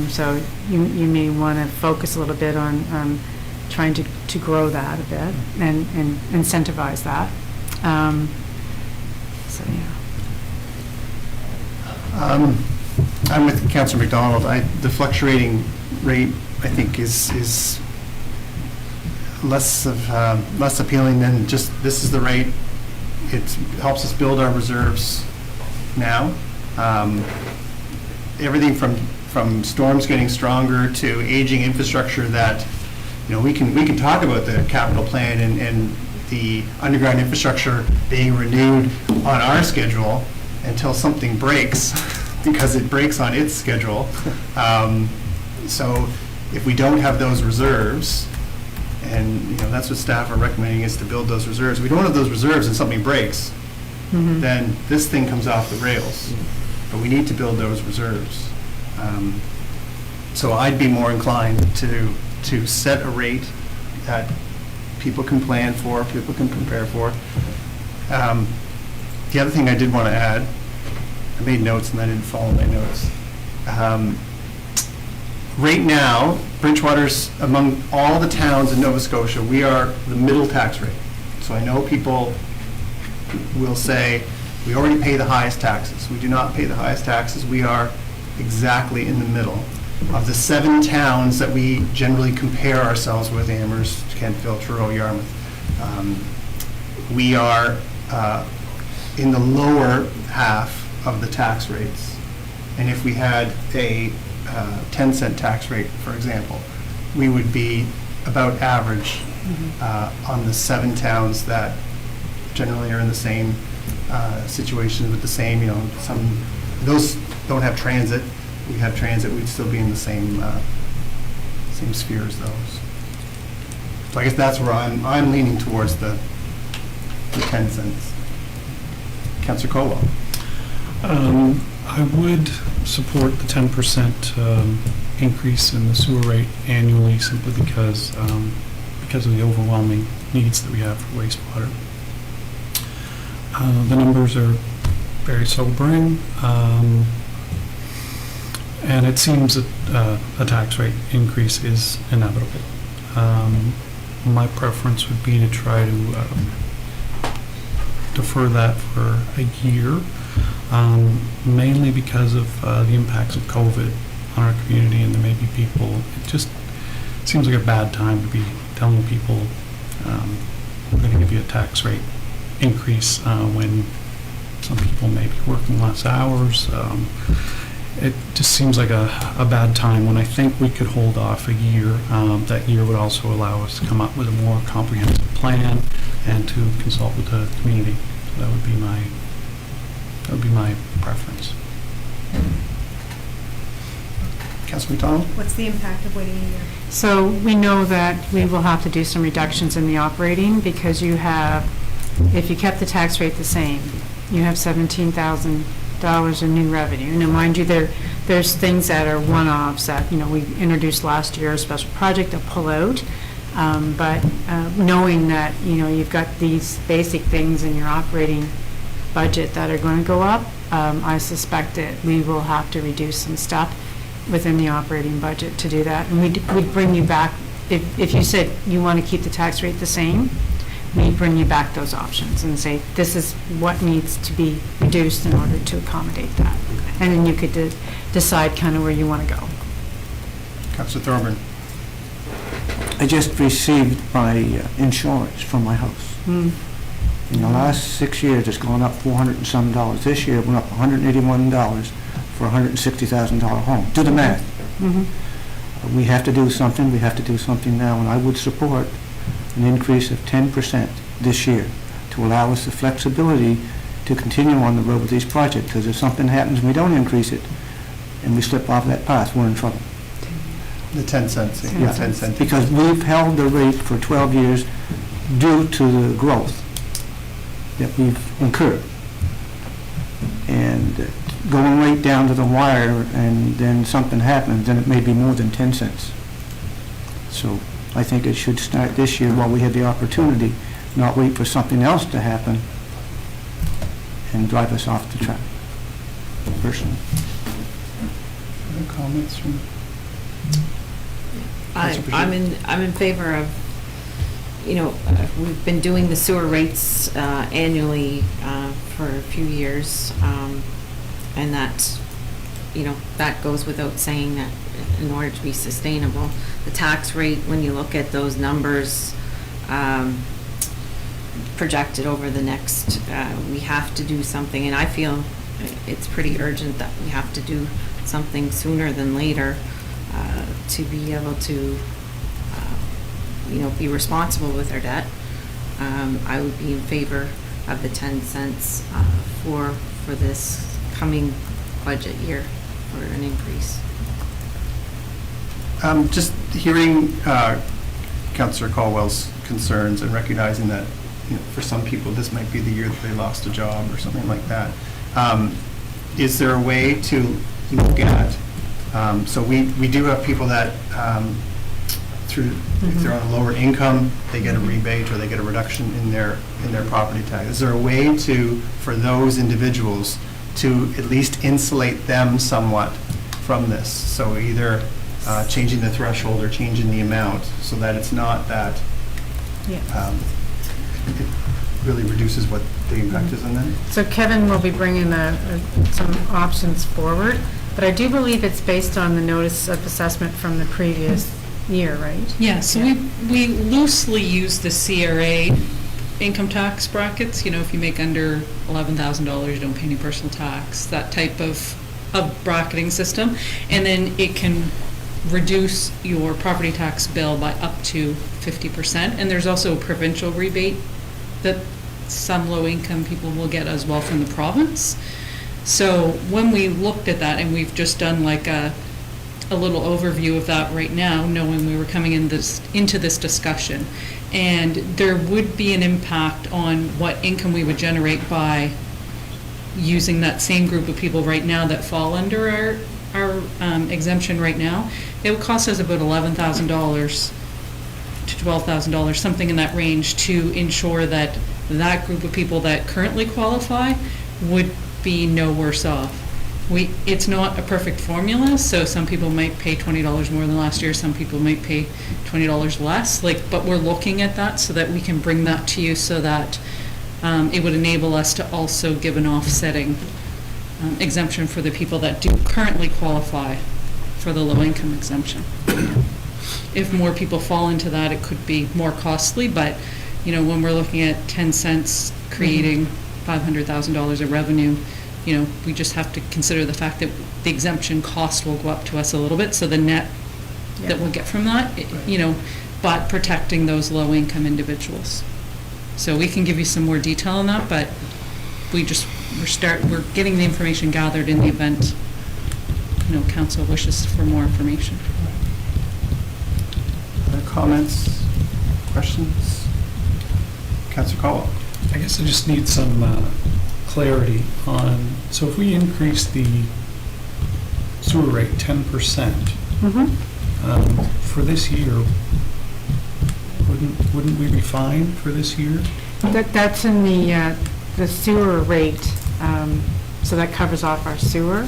So you may want to focus a little bit on trying to grow that a bit and incentivize that. So, yeah. I'm with Councillor McDonald. The fluctuating rate, I think, is less appealing than just this is the rate. It helps us build our reserves now. Everything from storms getting stronger to aging infrastructure that, we can talk about the capital plan and the underground infrastructure being renewed on our schedule until something breaks, because it breaks on its schedule. So if we don't have those reserves, and that's what staff are recommending, is to build those reserves. If we don't have those reserves and something breaks, then this thing comes off the rails. But we need to build those reserves. So I'd be more inclined to set a rate that people can plan for, people can prepare for. The other thing I did want to add, I made notes and I didn't follow my notes. Right now, Bridgewater's, among all the towns in Nova Scotia, we are the middle tax rate. So I know people will say, we already pay the highest taxes. We do not pay the highest taxes. We are exactly in the middle. Of the 7 towns that we generally compare ourselves with, Amherst, Kentville, Truro, Yarmouth, we are in the lower half of the tax rates. And if we had a 10-cent tax rate, for example, we would be about average on the 7 towns that generally are in the same situation with the same, those don't have transit. We have transit, we'd still be in the same sphere as those. So I guess that's where I'm leaning towards the 10 cents. Councillor Colwell. I would support the 10% increase in the sewer rate annually, simply because of the overwhelming needs that we have for wastewater. The numbers are very sobering, and it seems that a tax rate increase is inevitable. My preference would be to try to defer that for a year, mainly because of the impacts of COVID on our community, and there may be people, it just seems like a bad time to be telling people we're going to give you a tax rate increase when some people may be working less hours. It just seems like a bad time, when I think we could hold off a year. That year would also allow us to come up with a more comprehensive plan and to consult with the community. So that would be my preference. Councillor McDonald? What's the impact of waiting a year? So we know that we will have to do some reductions in the operating, because you have, if you kept the tax rate the same, you have $17,000 in new revenue. Now, mind you, there's things that are one-offs that, we introduced last year, a special project to pull out. But knowing that, you've got these basic things in your operating budget that are going to go up, I suspect that we will have to reduce some stuff within the operating budget to do that. And we'd bring you back if you said you want to keep the tax rate the same, we bring you back those options and say, this is what needs to be reduced in order to accommodate that. And then you could decide kind of where you want to go. Councillor Thorburn. I just received my insurance from my house. In the last 6 years, it's gone up $400 and some dollars. This year, it went up $181 for a $160,000 home. Do the math. We have to do something. We have to do something now, and I would support an increase of 10% this year to allow us the flexibility to continue on the road with these projects, because if something happens and we don't increase it, and we slip off that path, we're in trouble. The 10 cents. Yeah, 10 cents. because we've held the rate for 12 years due to the growth that we've incurred. And going right down to the wire and then something happens, then it may be more than 10 cents. So I think it should start this year while we have the opportunity, not wait for something else to happen and drive us off the track, personally. Other comments from? I'm in favor of, we've been doing the sewer rates annually for a few years, and that, that goes without saying that in order to be sustainable. The tax rate, when you look at those numbers projected over the next, we have to do something, and I feel it's pretty urgent that we have to do something sooner than later to be able to, be responsible with our debt. I would be in favor of the 10 cents for this coming budget year for an increase. Just hearing Councillor Caldwell's concerns and recognizing that, for some people, this might be the year that they lost a job or something like that. Is there a way to look at, so we do have people that, if they're on a lower income, they get a rebate or they get a reduction in their property tax. Is there a way for those individuals to at least insulate them somewhat from this? So either changing the threshold or changing the amount so that it's not that it really reduces what the impact is on them? So Kevin will be bringing some options forward, but I do believe it's based on the notice of assessment from the previous year, right? Yeah, so we loosely use the CRA income tax brackets. If you make under $11,000, you don't pay any personal tax, that type of bracketing system. And then it can reduce your property tax bill by up to 50%. And there's also a provincial rebate that some low-income people will get as well from the province. So when we looked at that, and we've just done like a little overview of that right now, knowing we were coming into this discussion, and there would be an impact on what income we would generate by using that same group of people right now that fall under our exemption right now. It would cost us about $11,000 to $12,000, something in that range, to ensure that that group of people that currently qualify would be no worse off. It's not a perfect formula, so some people might pay $20 more than last year, some people might pay $20 less, but we're looking at that so that we can bring that to you so that it would enable us to also give an offsetting exemption for the people that do currently qualify for the low-income exemption. If more people fall into that, it could be more costly, but when we're looking at 10 cents creating $500,000 of revenue, we just have to consider the fact that the exemption cost will go up to us a little bit, so the net that we'll get from that, but protecting those low-income individuals. So we can give you some more detail on that, but we're getting the information gathered in the event, council wishes for more information. Other comments, questions? Councillor Caldwell. I guess I just need some clarity on, so if we increase the sewer rate 10% for this year, wouldn't we be fine for this year? That's in the sewer rate, so that covers off our sewer.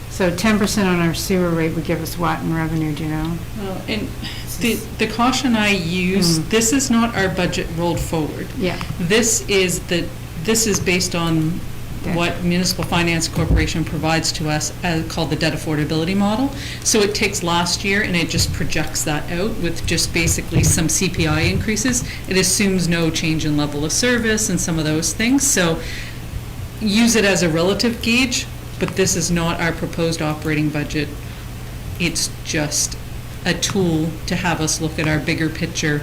So So 10% on our sewer rate would give us what in revenue, do you know? Well, and the caution I use, this is not our budget rolled forward. Yeah. This is based on what Municipal Finance Corporation provides to us called the debt affordability model. So it takes last year and it just projects that out with just basically some CPI increases. It assumes no change in level of service and some of those things. So use it as a relative gauge, but this is not our proposed operating budget. It's just a tool to have us look at our bigger picture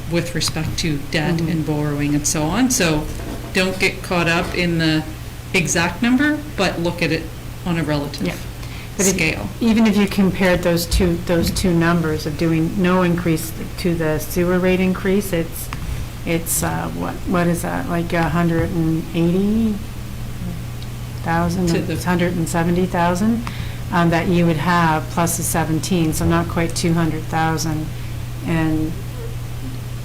with respect to debt and borrowing and so on. So don't get caught up in the exact number, but look at it on a relative scale. Even if you compared those two numbers of doing no increase to the sewer rate increase, it's what is that, like 180,000, it's 170,000 that you would have plus the 17, so not quite 200,000. And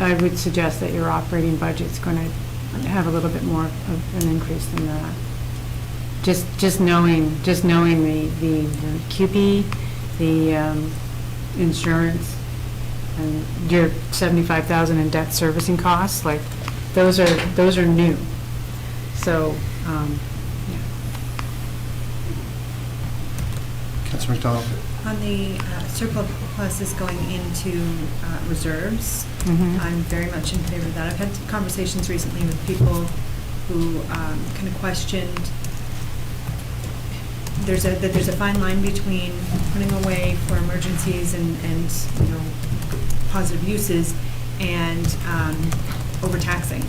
I would suggest that your operating budget's going to have a little bit more of an increase than that. Just knowing the QP, the insurance, and your 75,000 in debt servicing costs, like those are new. So, Councilor McDonald. On the surplus is going into reserves. I'm very much in favor of that. I've had conversations recently with people who kind of questioned there's a fine line between putting away for emergencies and positive uses and overtaxing.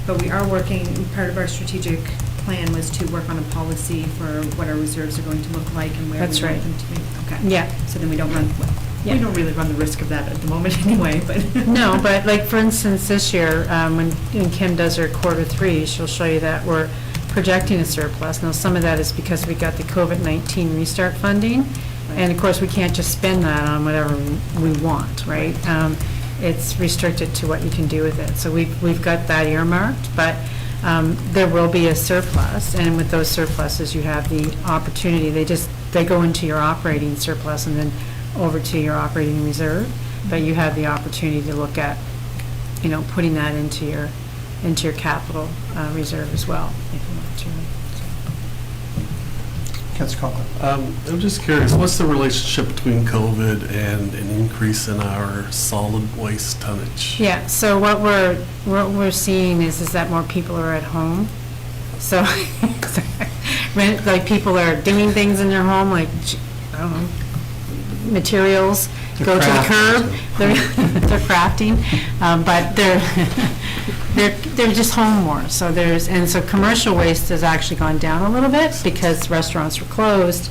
But we are working, part of our strategic plan was to work on a policy for what our reserves are going to look like and where we want them to be. Okay. Yeah. So then we don't we don't really run the risk of that at the moment anyway, but. No, but like for instance, this year, when Kim does her Q3, she'll show you that we're projecting a surplus. Now, some of that is because we got the COVID-19 restart funding, and of course, we can't just spend that on whatever we want, right? It's restricted to what you can do with it. So we've got that earmarked, but there will be a surplus, and with those surpluses, you have the opportunity. They go into your operating surplus and then over to your operating reserve, but you have the opportunity to look at, putting that into your capital reserve as well, if you want to. Councilor Conklin. I'm just curious, what's the relationship between COVID and an increase in our solid waste tonnage? Yeah, so what we're seeing is that more people are at home. So, like people are doing things in their home, like, I don't know, materials go to the curb. They're crafting, but they're just home more. So so commercial waste has actually gone down a little bit because restaurants were closed,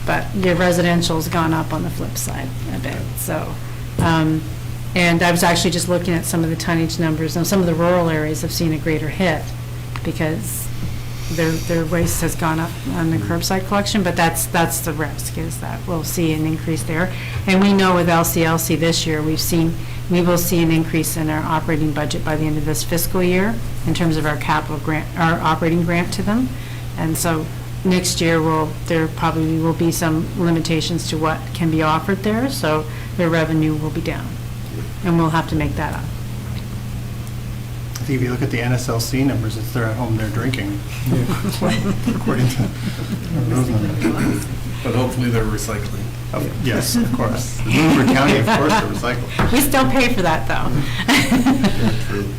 but your residential's gone up on the flip side a bit. So, and I was actually just looking at some of the tonnage numbers, and some of the rural areas have seen a greater hit because their waste has gone up on the curbside collection, but that's the risk, is that we'll see an increase there. And we know with LCLC this year, we will see an increase in our operating budget by the end of this fiscal year in terms of our capital grant, our operating grant to them. And so next year, there probably will be some limitations to what can be offered there, so their revenue will be down, and we'll have to make that up. I think if you look at the NSLC numbers, it's they're at home, they're drinking, according to those numbers. But hopefully they're recycling. Oh, yes, of course. Bloomberg County, of course, they're recycling. We still pay for that, though.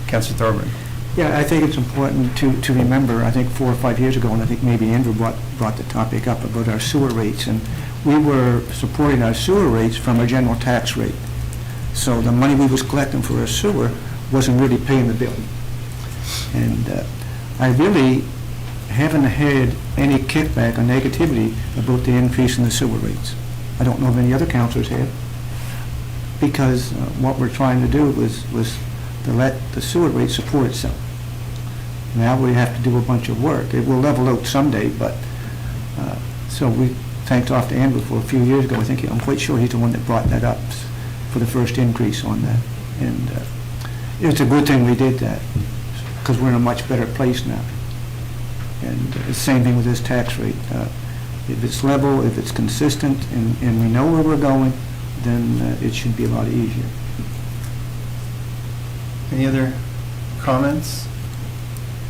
Councilor Thorburn. Yeah, I think it's important to remember, I think 4 or 5 years ago, and I think maybe Andrew brought the topic up about our sewer rates, and we were supporting our sewer rates from our general tax rate. So the money we was collecting for our sewer wasn't really paying the bill. And I really haven't had any kickback or negativity about the increase in the sewer rates. I don't know if any other councillors have, because what we're trying to do was to let the sewer rate support itself. Now we have to do a bunch of work. It will level out someday, but so we thanked off to Andrew for a few years ago. I'm quite sure he's the one that brought that up for the first increase on that. And it's a good thing we did that, because we're in a much better place now. And the same thing with this tax rate. If it's level, if it's consistent, and we know where we're going, then it should be a lot easier. Any other comments?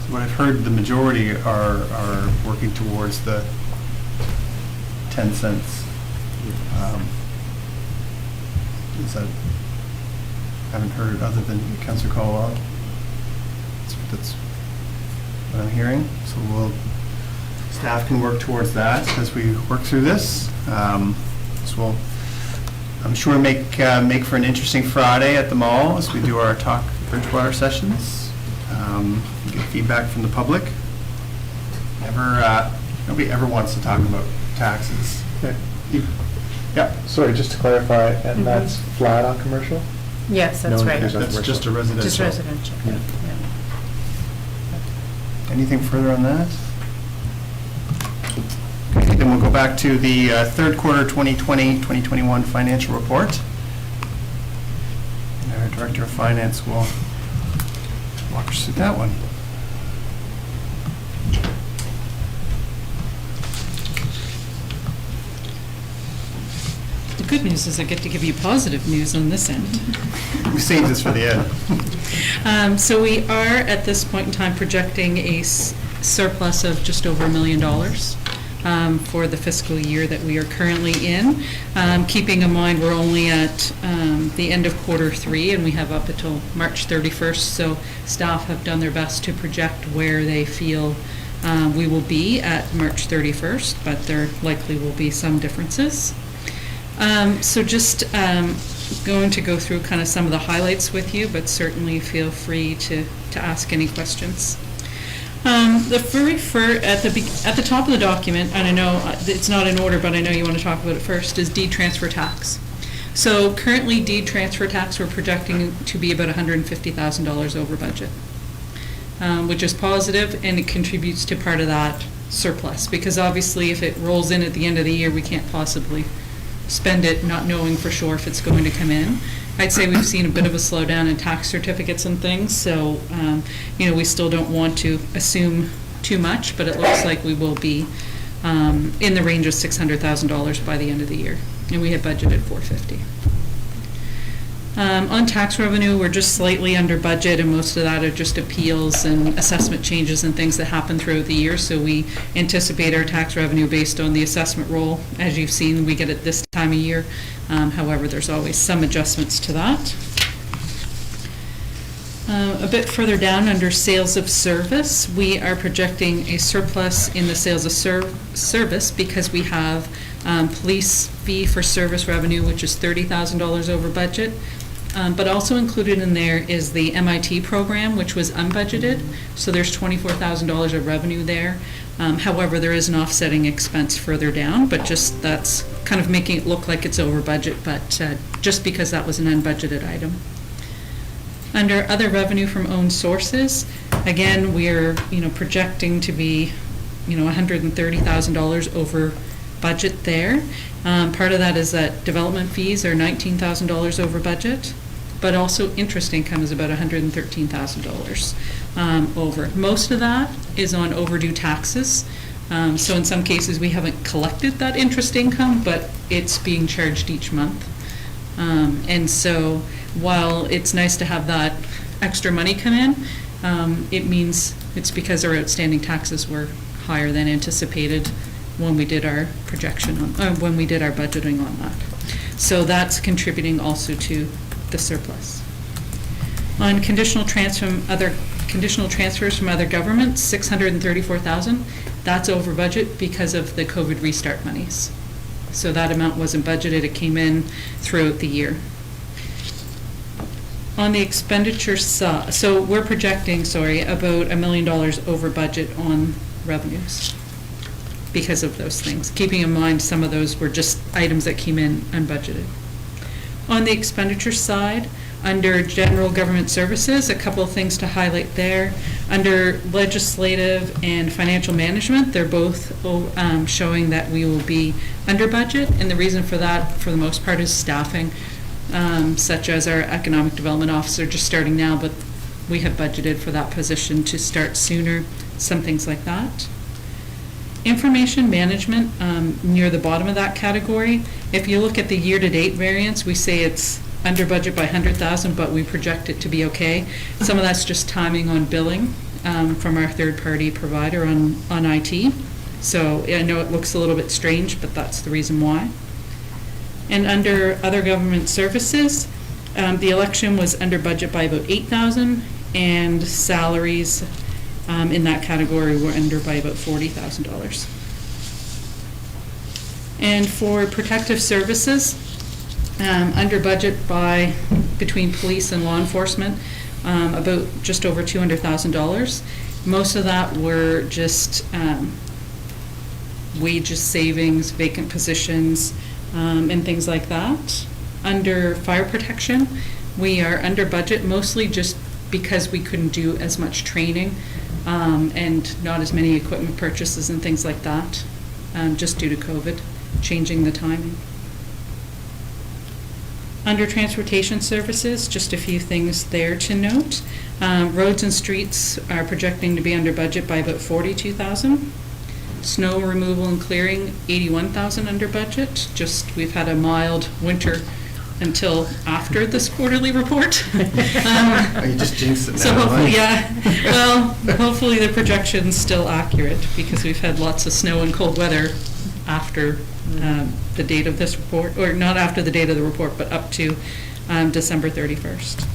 So what I've heard, the majority are working towards the 10 cents. Is that, haven't heard other than Councillor Colwell. That's what I'm hearing. So staff can work towards that as we work through this. So we'll, I'm sure, make for an interesting Friday at the mall as we do our Talk Bridgewater sessions. Get feedback from the public. Nobody ever wants to talk about taxes. Yeah. Sorry, just to clarify, and that's flat on commercial? Yes, that's No right. increase on That's commercial. just a residential. Just residential. Yeah. Anything further on that? Okay, then we'll go back to the third quarter 2020-2021 financial report. And our Director of Finance will walk us through that one. The good news is I get to give you positive news on this end. We saved this for the end. So we are, at this point in time, projecting a surplus of just over $1 million for the fiscal year that we are currently in. Keeping in mind, we're only at the end of quarter 3, and we have up until March 31st, so staff have done their best to project where they feel we will be at March 31st, but there likely will be some differences. So just going to go through kind of some of the highlights with you, but certainly feel free to ask any questions. The very at the top of the document, and I know it's not in order, but I know you want to talk about it first, is deed transfer tax. So currently, deed transfer tax we're projecting to be about $150,000 over budget, which is positive, and it contributes to part of that surplus, because obviously if it rolls in at the end of the year, we can't possibly spend it not knowing for sure if it's going to come in. I'd say we've seen a bit of a slowdown in tax certificates and things, so we still don't want to assume too much, but it looks like we will be in the range of $600,000 by the end of the year, and we had budgeted $450,000. On tax revenue, we're just slightly under budget, and most of that are just appeals and assessment changes and things that happen throughout the year. So we anticipate our tax revenue based on the assessment roll. As you've seen, we get it this time of year. However, there's always some adjustments to that. A bit further down under sales of service, we are projecting a surplus in the sales of service because we have police fee for service revenue, which is $30,000 over budget. But also included in there is the MIT program, which was unbudgeted. So there's $24,000 of revenue there. However, there is an offsetting expense further down, but just that's kind of making it look like it's over budget, but just because that was an unbudgeted item. Under other revenue from owned sources, again, we're projecting to be $130,000 over budget there. Part of that is that development fees are $19,000 over budget, but also interest income is about $113,000 over. Most of that is on overdue taxes. So in some cases, we haven't collected that interest income, but it's being charged each month. And so while it's nice to have that extra money come in, it means it's because our outstanding taxes were higher than anticipated when we did our projection on, when we did our budgeting on that. So that's contributing also to the surplus. On conditional transfers from other governments, $634,000. That's over budget because of the COVID restart monies. So that amount wasn't budgeted, it came in throughout the year. On the expenditure side, so we're projecting, about $1 million over budget on revenues because of those things. Keeping in mind some of those were just items that came in unbudgeted. On the expenditure side, under general government services, a couple of things to highlight there. Under legislative and financial management, they're both showing that we will be under budget, and the reason for that, for the most part, is staffing, such as our economic development officer just starting now, but we have budgeted for that position to start sooner, some things like that. Information management, near the bottom of that category, if you look at the year-to-date variance, we say it's under budget by 100,000, but we project it to be okay. Some of that's just timing on billing from our third-party provider on IT. So I know it looks a little bit strange, but that's the reason why. And under other government services, the election was under budget by about 8,000, and salaries in that category were under by about $40,000. And for protective services, under budget by, between police and law enforcement, about just over $200,000. Most of that were just wages savings, vacant positions, and things like that. Under fire protection, we are under budget mostly just because we couldn't do as much training and not as many equipment purchases and things like that, just due to COVID, changing the timing. Under transportation services, just a few things there to note. Roads and streets are projecting to be under budget by about $42,000. Snow removal and clearing, $81,000 under budget. Just, we've had a mild winter until after this quarterly report. Oh, you just jinxed it now. So hopefully, yeah, well, hopefully the projection's still accurate, because we've had lots of snow and cold weather after the date of this report, or not after the date of the report, but up to December 31st.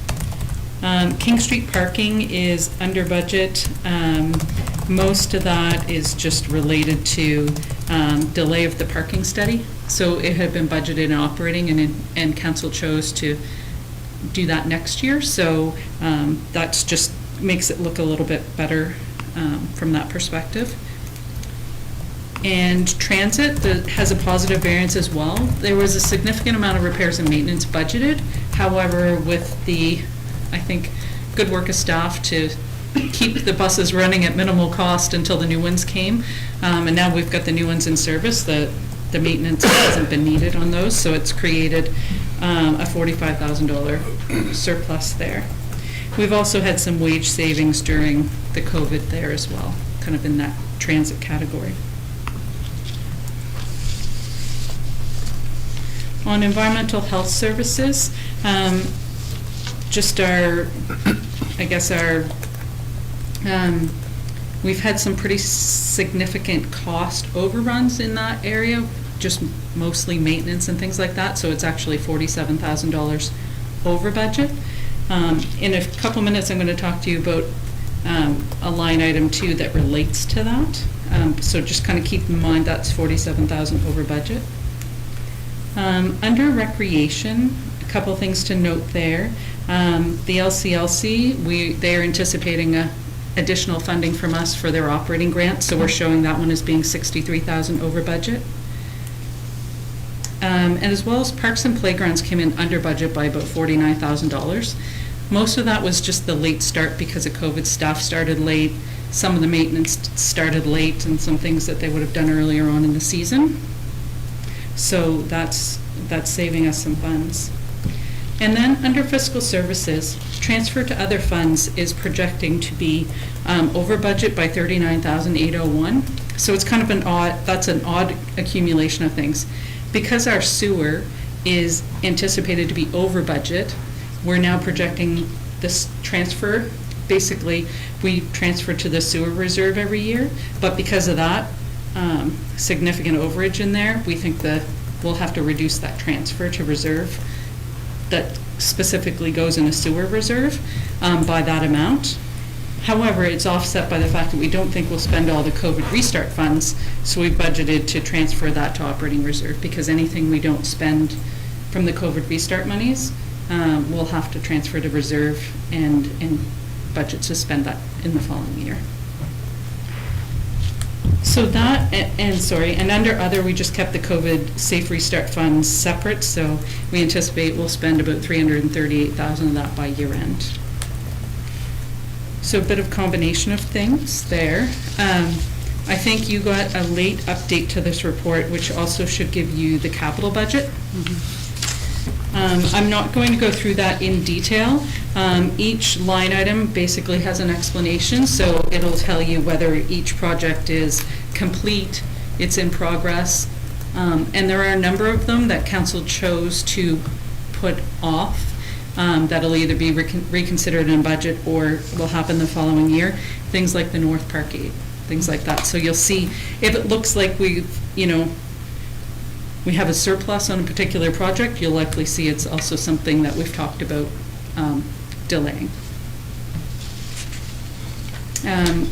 King Street parking is under budget. Most of that is just related to delay of the parking study. So it had been budgeted and operating, and council chose to do that next year. So that's just makes it look a little bit better from that perspective. And transit that has a positive variance as well. There was a significant amount of repairs and maintenance budgeted. However, with the, I think, good work of staff to keep the buses running at minimal cost until the new ones came, and now we've got the new ones in service, the maintenance hasn't been needed on those, so it's created a $45,000 surplus there. We've also had some wage savings during the COVID there as well, kind of in that transit category. On environmental health services, just our, I guess our, we've had some pretty significant cost overruns in that area, just mostly maintenance and things like that, so it's actually $47,000 over budget. In a couple minutes, I'm going to talk to you about a line item too that relates to that, so just kind of keep in mind that's $47,000 over budget. Under recreation, a couple things to note there. The LCLC, they're anticipating additional funding from us for their operating grant, so we're showing that one as being $63,000 over budget. And as well as parks and playgrounds came in under budget by about $49,000. Most of that was just the late start because of COVID. Staff started late, some of the maintenance started late, and some things that they would have done earlier on in the season. So that's saving us some funds. And then under fiscal services, transfer to other funds is projecting to be over budget by $39,801. So it's kind of that's an odd accumulation of things. Because our sewer is anticipated to be over budget, we're now projecting this transfer. Basically, we transfer to the sewer reserve every year, but because of that, significant overage in there, we think that we'll have to reduce that transfer to reserve that specifically goes in a sewer reserve by that amount. However, it's offset by the fact that we don't think we'll spend all the COVID restart funds, so we budgeted to transfer that to operating reserve, because anything we don't spend from the COVID restart monies, we'll have to transfer to reserve and budget to spend that in the following year. So that, and under other, we just kept the COVID Safe Restart funds separate, so we anticipate we'll spend about $338,000 of that by year end. So a bit of combination of things there. I think you got a late update to this report, which also should give you the capital budget. I'm not going to go through that in detail. Each line item basically has an explanation, so it'll tell you whether each project is complete, it's in progress, and there are a number of them that council chose to put off. That'll either be reconsidered in budget or will happen the following year. Things like the North Park Gate, things like that. So you'll see, if it looks like we have a surplus on a particular project, you'll likely see it's also something that we've talked about delaying.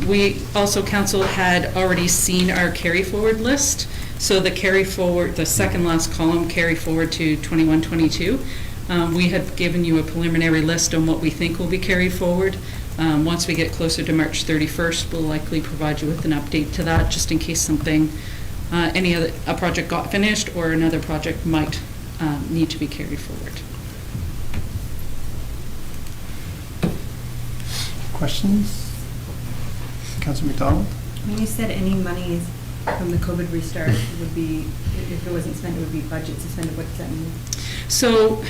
We also, council had already seen our carry forward list. So the carry forward, the second last column, carry forward to 21-22. We had given you a preliminary list on what we think will be carried forward. Once we get closer to March 31st, we'll likely provide you with an update to that, just in case something, a project got finished or another project might need to be carried forward. Questions? Councilor McDonald? When you said any monies from the COVID restart would be, if it wasn't spent, it would be budget suspended, what does that mean? So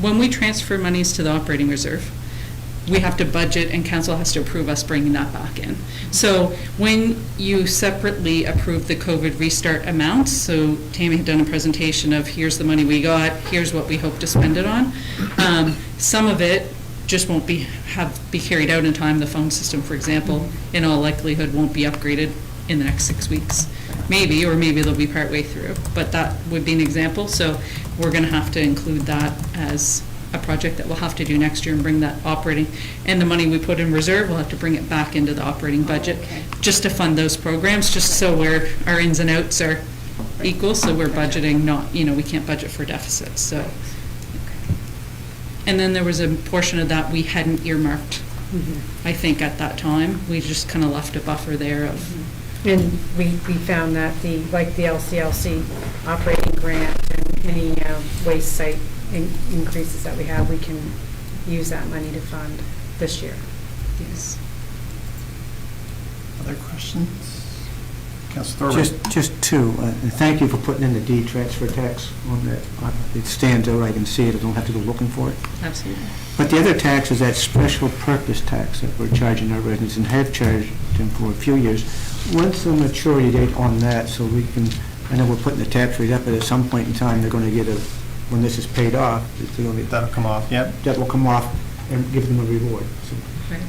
when we transfer monies to the operating reserve, we have to budget and council has to approve us bringing that back in. So when you separately approve the COVID restart amounts, so Tammy had done a presentation of here's the money we got, here's what we hope to spend it on. Some of it just won't be carried out in time. The phone system, for example, in all likelihood won't be upgraded in the next 6 weeks. Maybe, or maybe they'll be partway through, but that would be an example. So we're going to have to include that as a project that we'll have to do next year and bring that operating, and the money we put in reserve, we'll have to bring it back into the operating budget just to fund those programs, just so our ins and outs are equal, so we're budgeting not, we can't budget for deficits, so. And then there was a portion of that we hadn't earmarked, I think, at that time. We just kind of left a buffer there of. And we found that the LCLC operating grant and any waste site increases that we have, we can use that money to fund this year. Yes. Other questions? Councilor Thorburn? Just two. And thank you for putting in the D transfer tax on that. It stands out, I can see it, I don't have to go looking for it. Absolutely. But the other tax is that special purpose tax that we're charging our residents and have charged them for a few years. What's the maturity date on that, so we can, I know we're putting the tax rate up, but at some point in time, they're going to get when this is paid off, they're going to get, that'll come off, yep. That will come off and give them a reward. So. Right.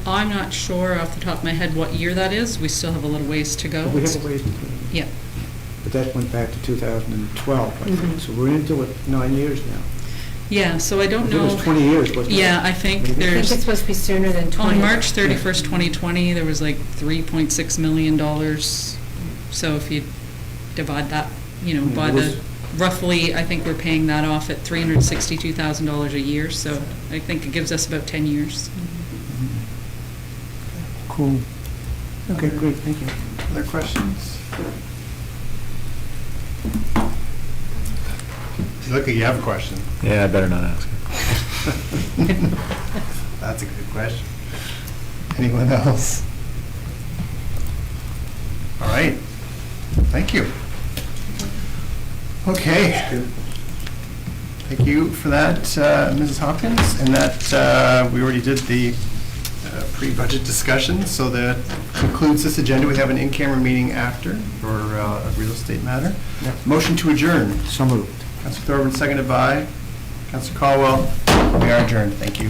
I'm not sure off the top of my head what year that is. We still have a little ways to go. But we have a ways to go. Yeah. But that went back to 2012, I think. So we're into it 9 years now. Yeah, so I don't know. It was 20 years, wasn't it? Yeah, I think I think it's supposed to be sooner than 20. On March 31st, 2020, there was like $3.6 million. So if you divide that, by the, roughly, I think we're paying that off at $362,000 a year. So I think it gives us about 10 years. Cool. Okay, great, thank you. Other questions? You look like you have a question. Yeah, I better not ask. That's a good question. Anyone else? All right. Thank you. Okay. Thank you for that, Mrs. Hopkins. And that, we already did the pre-budget discussion, so that concludes this agenda. We have an in-camera meeting after for a real estate matter. Motion to adjourn. So moved. Councilor Thorburn, seconded by Councilor Caldwell. We are adjourned. Thank you.